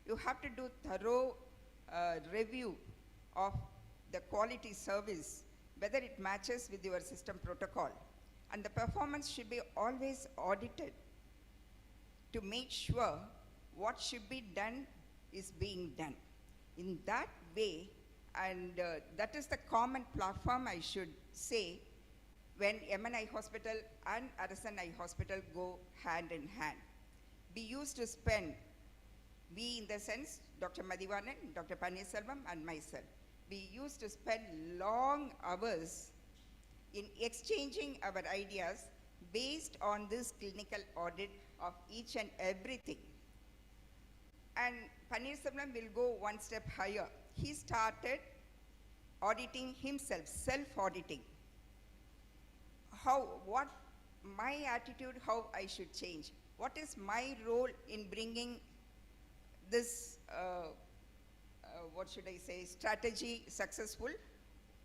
You have to do thorough review of the quality service, whether it matches with your system protocol. And the performance should be always audited to make sure what should be done is being done. In that way, and that is the common platform, I should say, when MNI Hospital and Arasan Eye Hospital go hand in hand. We used to spend, we in the sense, Dr. Madhivanan, Dr. Panneer Selvam and myself, we used to spend long hours in exchanging our ideas based on this clinical audit of each and everything. And Panneer Selvam will go one step higher. He started auditing himself, self-auditing. What my attitude, how I should change. What is my role in bringing this, what should I say, strategy successful?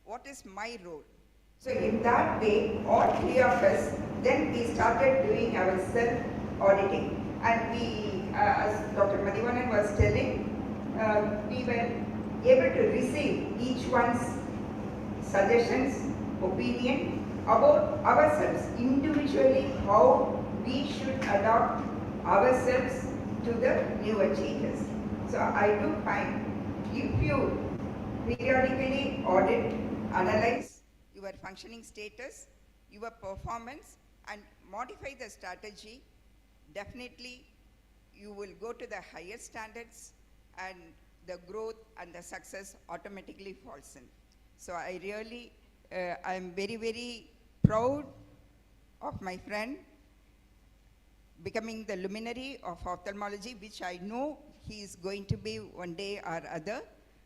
What is my role? So in that way, all three of us, then we started doing our self-auditing. And we, as Dr. Madhivanan was telling, we were able to receive each one's suggestions, opinion about ourselves, individually how we should adopt ourselves to the newer changes. So I do find if you periodically audit, analyze your functioning status, your performance, and modify the strategy, definitely you will go to the higher standards and the growth and the success automatically falls in. So I really, I'm very, very proud of my friend becoming the luminary of ophthalmology, which I know he is going to be one day or other.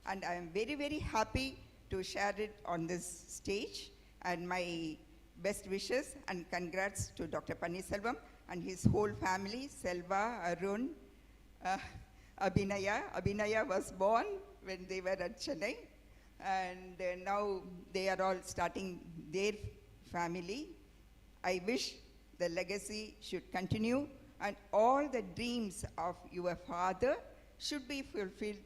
And I am very, very happy to share it on this stage. And my best wishes and congrats to Dr. Panneer Selvam and his whole family, Selva, Arun, Abhinaya. Abhinaya was born when they were at Chennai. And now they are all starting their family. I wish the legacy should continue and all the dreams of your father should be fulfilled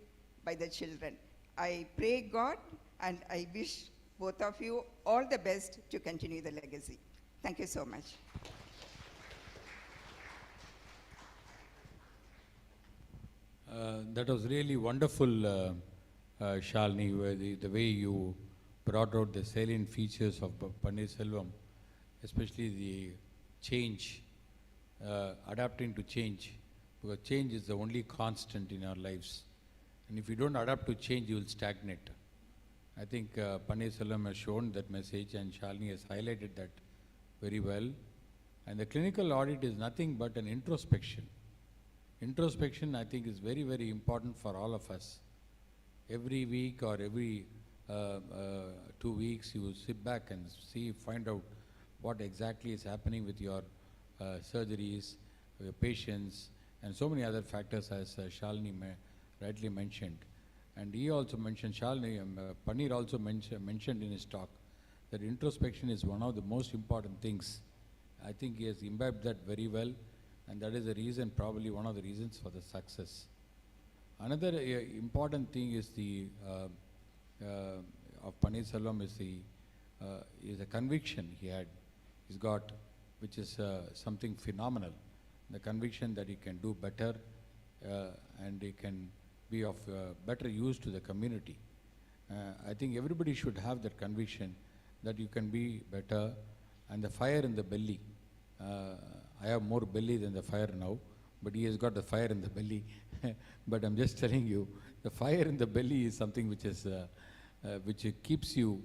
by the children. I pray God and I wish both of you all the best to continue the legacy. Thank you so much. That was really wonderful, Shalini, where the way you brought out the salient features of Panneer Selvam, especially the change, adapting to change, because change is the only constant in our lives. And if you don't adapt to change, you will stagnate. I think Panneer Selvam has shown that message, and Shalini has highlighted that very well. And the clinical audit is nothing but an introspection. Introspection, I think, is very, very important for all of us. Every week or every 2 weeks, you sit back and find out what exactly is happening with your surgeries, your patients, and so many other factors, as Shalini rightly mentioned. And he also mentioned, Panneer also mentioned in his talk, that introspection is one of the most important things. I think he has imbibed that very well, and that is the reason, probably one of the reasons for the success. Another important thing is of Panneer Selvam is a conviction he's got, which is something phenomenal. The conviction that he can do better and he can be of better use to the community. I think everybody should have that conviction that you can be better, and the fire in the belly. I have more belly than the fire now, but he has got the fire in the belly. But I'm just telling you, the fire in the belly is something which is which keeps you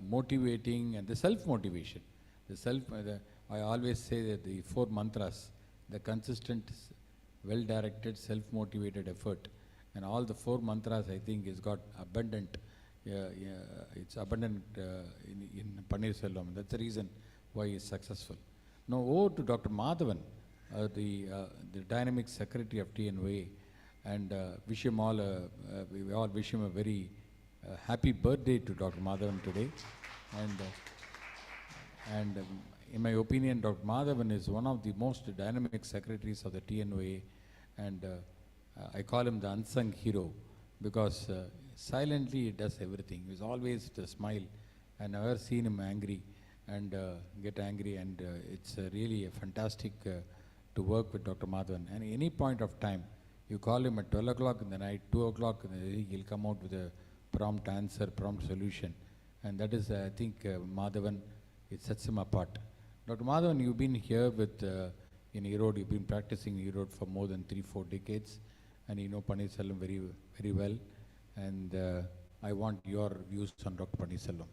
motivating, and the self-motivation. I always say that the 4 mantras, the consistent, well-directed, self-motivated effort, and all the 4 mantras, I think, is got abundant. It's abundant in Panneer Selvam. That's the reason why he is successful. Now over to Dr. Madhavan, the dynamic secretary of TNOA, and wish him all we all wish him a very happy birthday to Dr. Madhavan today. And in my opinion, Dr. Madhavan is one of the most dynamic secretaries of the TNOA, and I call him the unsung hero, because silently he does everything. He's always with a smile. I never seen him angry and get angry, and it's really fantastic to work with Dr. Madhavan. And any point of time, you call him at 12 o'clock in the night, 2 o'clock in the day, he'll come out with a prompt answer, prompt solution. And that is, I think, Madhavan, it sets him apart. Dr. Madhavan, you've been here with in Erode, you've been practicing in Erode for more than 3-4 decades, and you know Panneer Selvam very, very well. And I want your views on Dr. Panneer Selvam.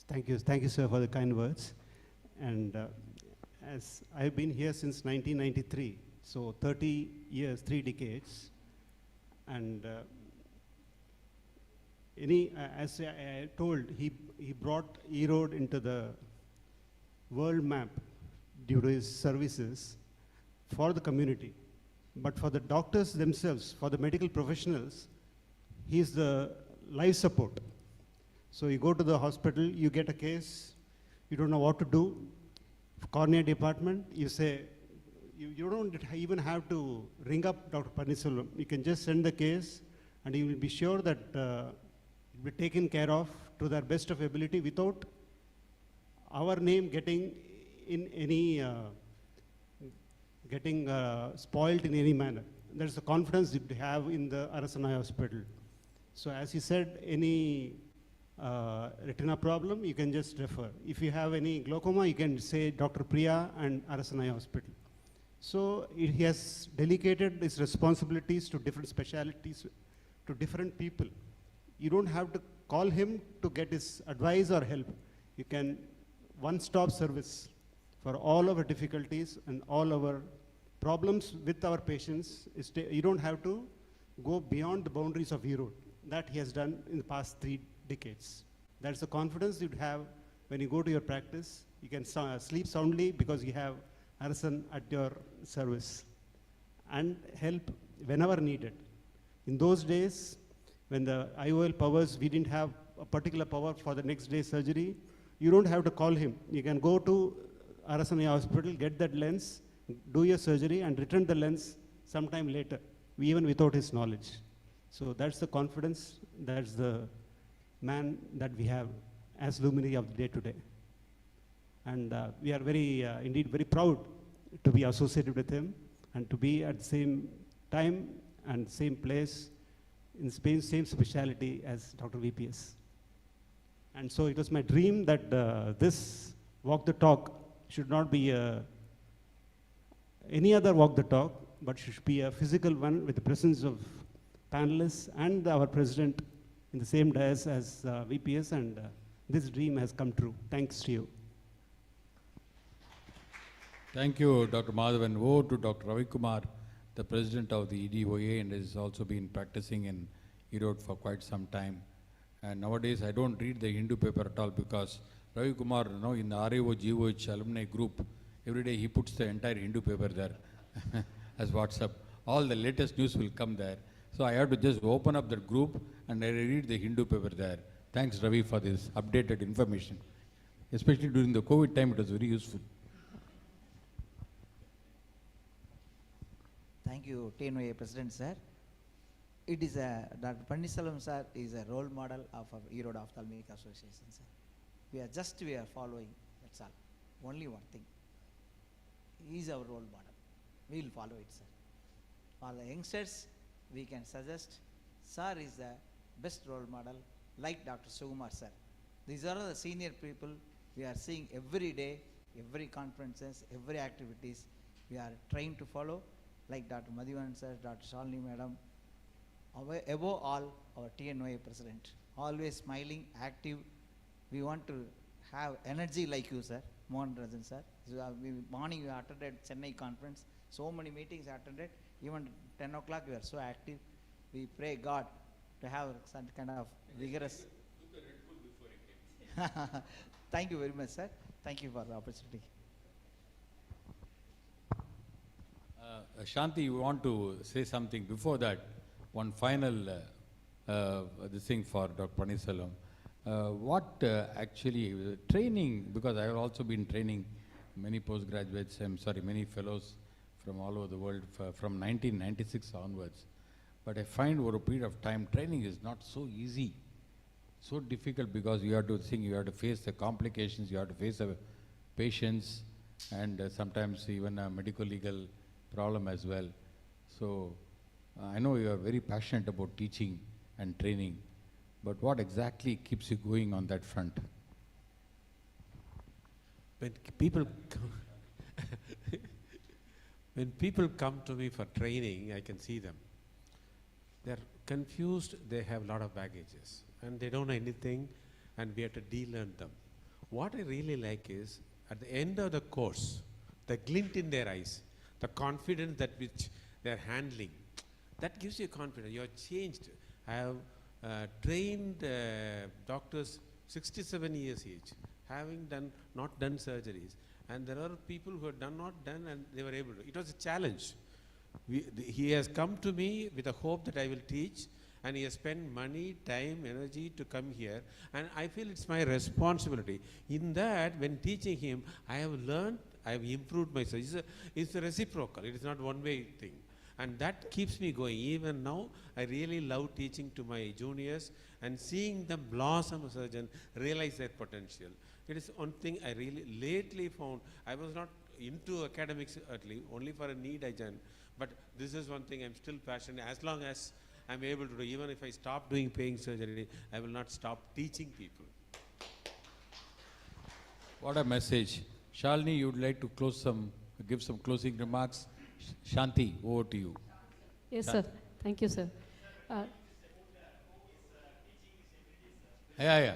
Thank you, sir, for the kind words. And as I've been here since 1993, so 30 years, 3 decades, and as I told, he brought Erode into the world map due to his services for the community. But for the doctors themselves, for the medical professionals, he is the life support. So you go to the hospital, you get a case, you don't know what to do. Cornea department, you say, you don't even have to ring up Dr. Panneer Selvam. You can just send the case, and you will be sure that it will be taken care of to their best of ability without our name getting in any spoiled in any manner. There's a confidence that we have in the Arasanai Hospital. So as you said, any retina problem, you can just refer. If you have any glaucoma, you can say Dr. Priya and Arasanai Hospital. So he has delegated his responsibilities to different specialities, to different people. You don't have to call him to get his advice or help. You can one-stop service for all our difficulties and all our problems with our patients. You don't have to go beyond the boundaries of Erode. That he has done in the past 3 decades. That's the confidence you'd have when you go to your practice. You can sleep soundly because you have Arasan at your service, and help whenever needed. In those days, when the IOL powers, we didn't have a particular power for the next day surgery, you don't have to call him. You can go to Arasanai Hospital, get that lens, do your surgery, and return the lens sometime later, even without his knowledge. So that's the confidence, that's the man that we have as luminary of the day today. And we are very, indeed very proud to be associated with him and to be at the same time and same place, in same specialty as Dr. VPS. And so it was my dream that this walk the talk should not be any other walk the talk, but should be a physical one with the presence of panelists and our president in the same dais as VPS, and this dream has come true. Thanks to you. Thank you, Dr. Madhavan. Over to Dr. Ravi Kumar, the president of the EDOA, and has also been practicing in Erode for quite some time. And nowadays, I don't read the Hindu paper at all because Ravi Kumar, you know, in the RAO GOH alumni group, every day he puts the entire Hindu paper there as WhatsApp. All the latest news will come there. So I have to just open up that group and I read the Hindu paper there. Thanks, Ravi, for this updated information. Especially during the COVID time, it was very useful. Thank you, Tnoa President, sir. It is Dr. Panneer Selvam, sir, is a role model of our Erode Ophthalmic Association, sir. We are following, that's all. Only one thing. He is our role model. We will follow it, sir. For the youngsters, we can suggest, sir is the best role model, like Dr. Sukumar, sir. These are the senior people we are seeing every day, every conferences, every activities. We are trying to follow, like Dr. Madhivanan, sir, Dr. Shalini, madam. Above all, our TNOA president, always smiling, active. We want to have energy like you, sir, Mohan Rajan, sir. So, morning we attended Chennai conference, so many meetings attended, even 10 o'clock we are so active. We pray God to have some kind of vigorous. Thank you very much, sir. Thank you for the opportunity. Shanti, you want to say something before that? One final this thing for Dr. Panneer Selvam. What actually training, because I have also been training many postgraduates, many fellows from all over the world from 1996 onwards. But I find over a period of time, training is not so easy, so difficult, because you have to think, you have to face the complications, you have to face the patients, and sometimes even a medical legal problem as well. So I know you are very passionate about teaching and training, but what exactly keeps you going on that front? When people when people come to me for training, I can see them. They're confused, they have a lot of baggages, and they don't know anything, and we have to de-learn them. What I really like is, at the end of the course, the glint in their eyes, the confidence that which they're handling, that gives you confidence. You're changed. I have trained doctors 67 years age, having not done surgeries. And there are people who have not done, and they were able to. It was a challenge. He has come to me with a hope that I will teach, and he has spent money, time, energy to come here. And I feel it's my responsibility. In that, when teaching him, I have learned, I have improved myself. It's a reciprocal. It is not one-way thing. And that keeps me going. Even now, I really love teaching to my juniors and seeing them blossom as a surgeon, realize their potential. It is one thing I really lately found. I was not into academics early, only for a need I joined. But this is one thing I'm still passionate. As long as I'm able to do, even if I stop doing paying surgery, I will not stop teaching people. What a message. Shalini, you would like to give some closing remarks? Shanti, over to you. Yes, sir. Thank you, sir. Yeah.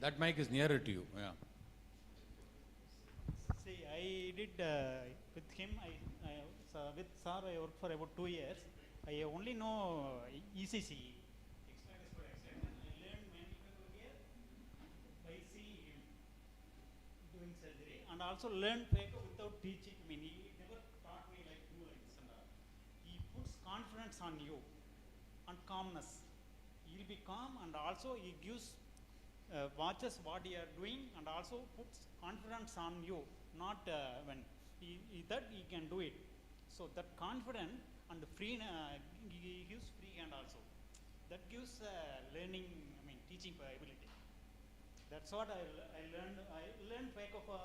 That mic is nearer to you. Yeah. See, I did with him. With sir, I worked for about 2 years. I only know ECC. I learned manual here by seeing him doing surgery, and also learned paper without teaching. I mean, he never taught me like do like this and all. He puts confidence on you and calmness. You'll be calm, and also he gives watches what you are doing, and also puts confidence on you. Not when that he can do it. So that confidence and free, he gives free hand also. That gives learning, teaching ability. That's what I learned. I learned FACO from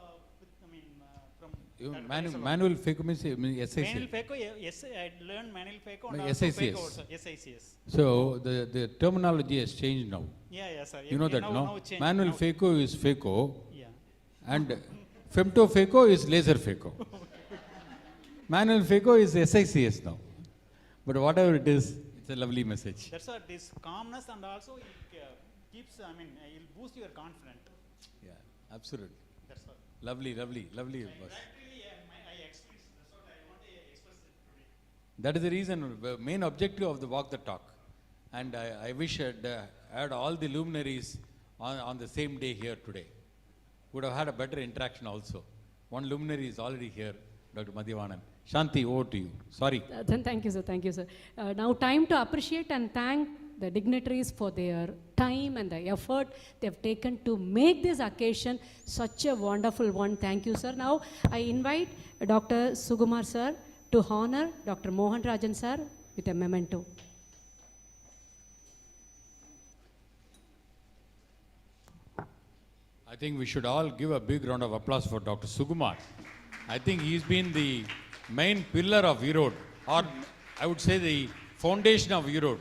Dr. Manual, Selvam. manual FACO means SIC. Manual FACO, yes, I learned manual FACO and No, also SICS. FACO also. SICS. So the terminology has changed now. Yeah, sir. You know that, now, no? Now change, Manual now. FACO is FACO. Yeah. And femto FACO is laser FACO. Manual FACO is SICS now. But whatever it is, it's a lovely message. That's what this calmness, and also it keeps, it'll boost your confidence. Yeah, absolutely. That's what. Lovely, lovely, lovely. Boss. Actually, I express, that's what I want to express it today. That is the reason, the main objective of the walk the talk. And I wish I had all the luminaries on the same day here today. Would have had a better interaction also. One luminary is already here, Dr. Madhivanan. Shanti, over to you. Sorry. Then thank you, sir. Thank you, sir. Now time to appreciate and thank the dignitaries for their time and the effort they've taken to make this occasion such a wonderful one. Thank you, sir. Now I invite Dr. Sugumar, sir, to honor Dr. Mohan Rajan, sir, with a memento. I think we should all give a big round of applause for Dr. Sugumar. I think he's been the main pillar of Erode, or I would say the foundation of Erode.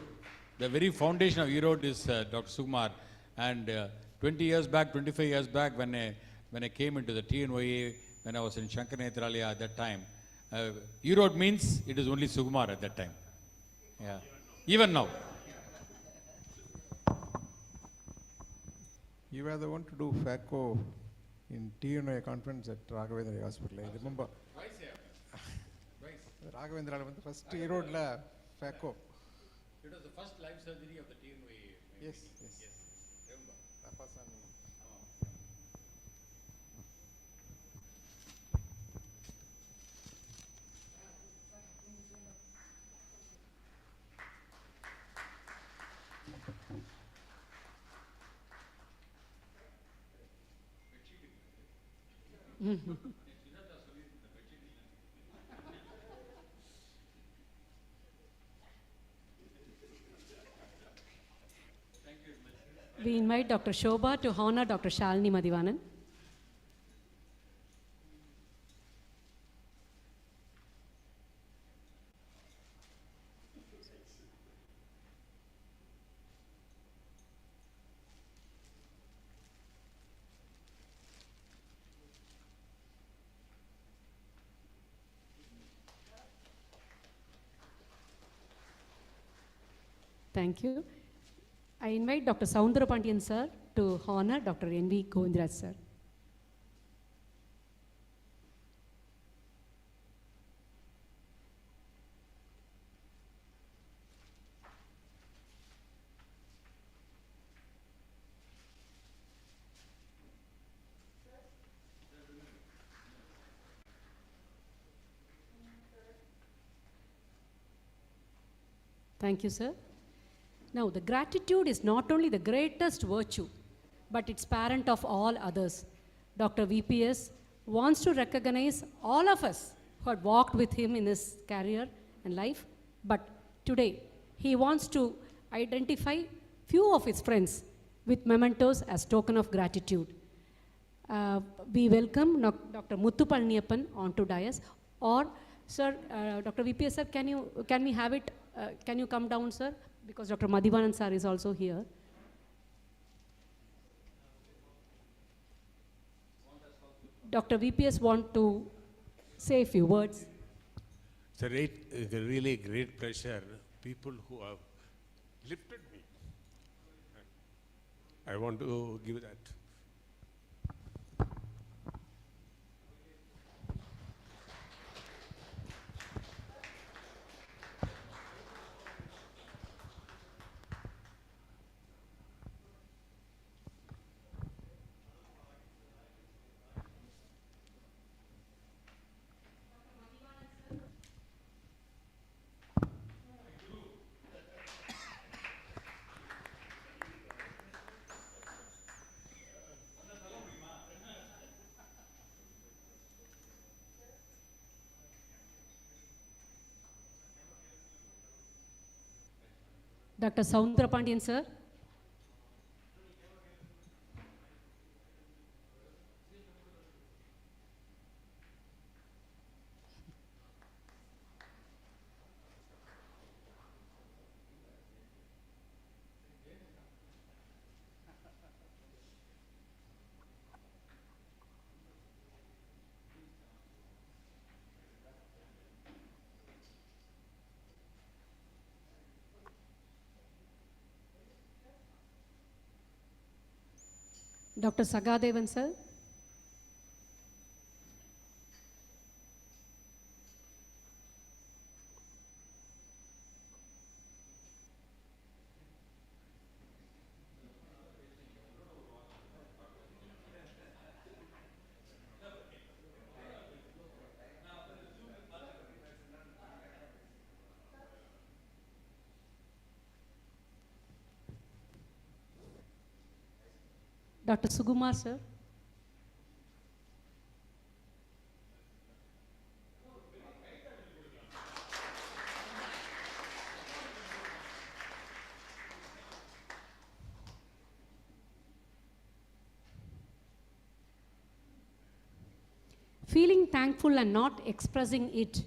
The very foundation of Erode is Dr. Sugumar. And 20 years back, 25 years back, when I came into the TNOA, when I was in Shankar Netralaya at that time, Erode means it is only Sugumar at that time. Yeah. Even now. You were the one to do FACO in TNOA conference at Raghavendra Hospital. I remember. Raghavendra was the first road la FACO. It was the first live surgery of the TNOA. Yes, yes. Remember? We invite Dr. Shobha to honor Dr. Shalini Madhivanan. Thank you. I invite Dr. Soundara Pandian, sir, to honor Dr. N.V. Govindraj, sir. Thank you, sir. Now, the gratitude is not only the greatest virtue, but it's parent of all others. Dr. VPS wants to recognize all of us who had walked with him in his career and life, but today he wants to identify few of his friends with mementos as token of gratitude. We welcome Dr. Muthu Palniyappan onto dais, or sir, Dr. VPS sir, can we have it? Can you come down, sir? Because Dr. Madhivanan sir is also here. Dr. VPS want to say a few words. It's a really great pleasure. People who have lifted me. I want to give that. Dr. Soundara Pandian, sir. Dr. Sagadevan, sir. Dr. Sugumar, sir. Feeling thankful and not expressing it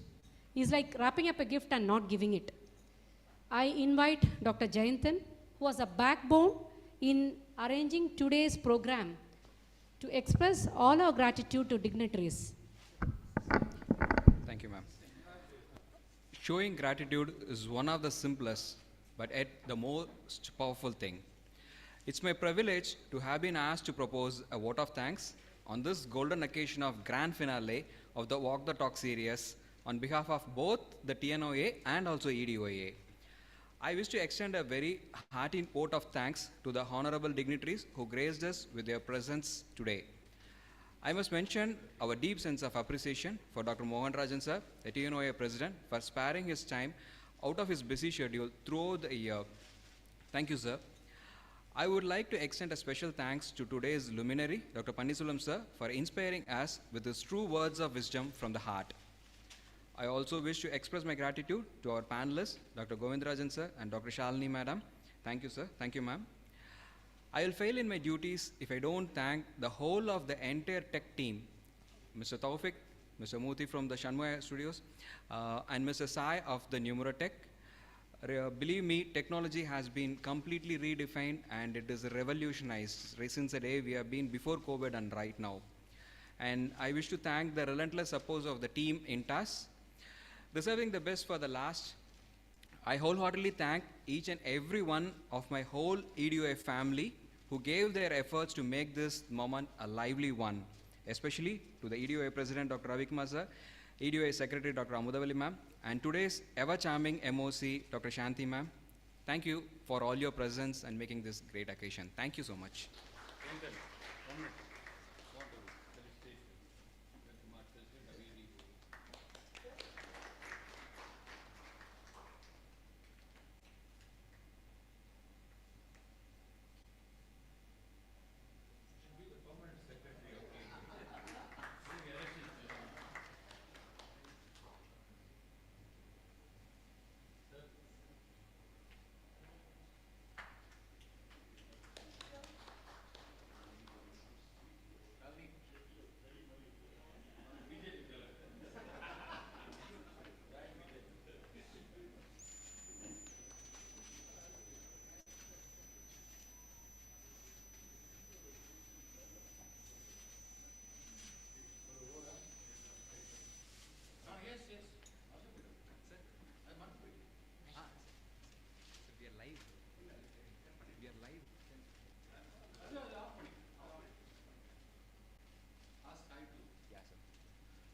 is like wrapping up a gift and not giving it. I invite Dr. Jayanthan, who was a backbone in arranging today's program, to express all our gratitude to dignitaries. Thank you, ma'am. Showing gratitude is one of the simplest, but yet the most powerful thing. It's my privilege to have been asked to propose a vote of thanks on this golden occasion of grand finale of the Walk the Talk series on behalf of both the TNOA and also EDOA. I wish to extend a very hearty vote of thanks to the honorable dignitaries who graced us with their presence today. I must mention our deep sense of appreciation for Dr. Mohan Rajan sir, the TNOA president, for sparing his time out of his busy schedule throughout the year. Thank you, sir. I would like to extend a special thanks to today's luminary, Dr. Selvam sir, for inspiring us with his true words of wisdom from the heart. I also wish to express my gratitude to our panelists, Dr. Govindarajan sir and Dr. Shalini madam. Thank you, sir. Thank you, ma'am. I will fail in my duties if I don't thank the whole of the entire tech team, Mr. Taufik, Mr. Muthi from the Shanmaya Studios, and Mr. Sai of the Numerotech. Believe me, technology has been completely redefined and it is revolutionized since the day we have been before COVID and right now. And I wish to thank the relentless support of the team in TAS. Reserving the best for the last, I wholeheartedly thank each and every one of my whole EDOA family who gave their efforts to make this moment a lively one, especially to the EDOA President Dr. Ravi Kumar sir, EDOA Secretary Dr. Amudavali ma'am, and today's ever-charming MOC Dr. Shanti ma'am. Thank you for all your presence and making this great occasion. Thank you so much.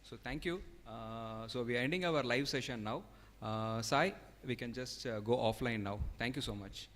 So thank you. So we are ending our live session now. Sai, we can just go offline now. Thank you so much.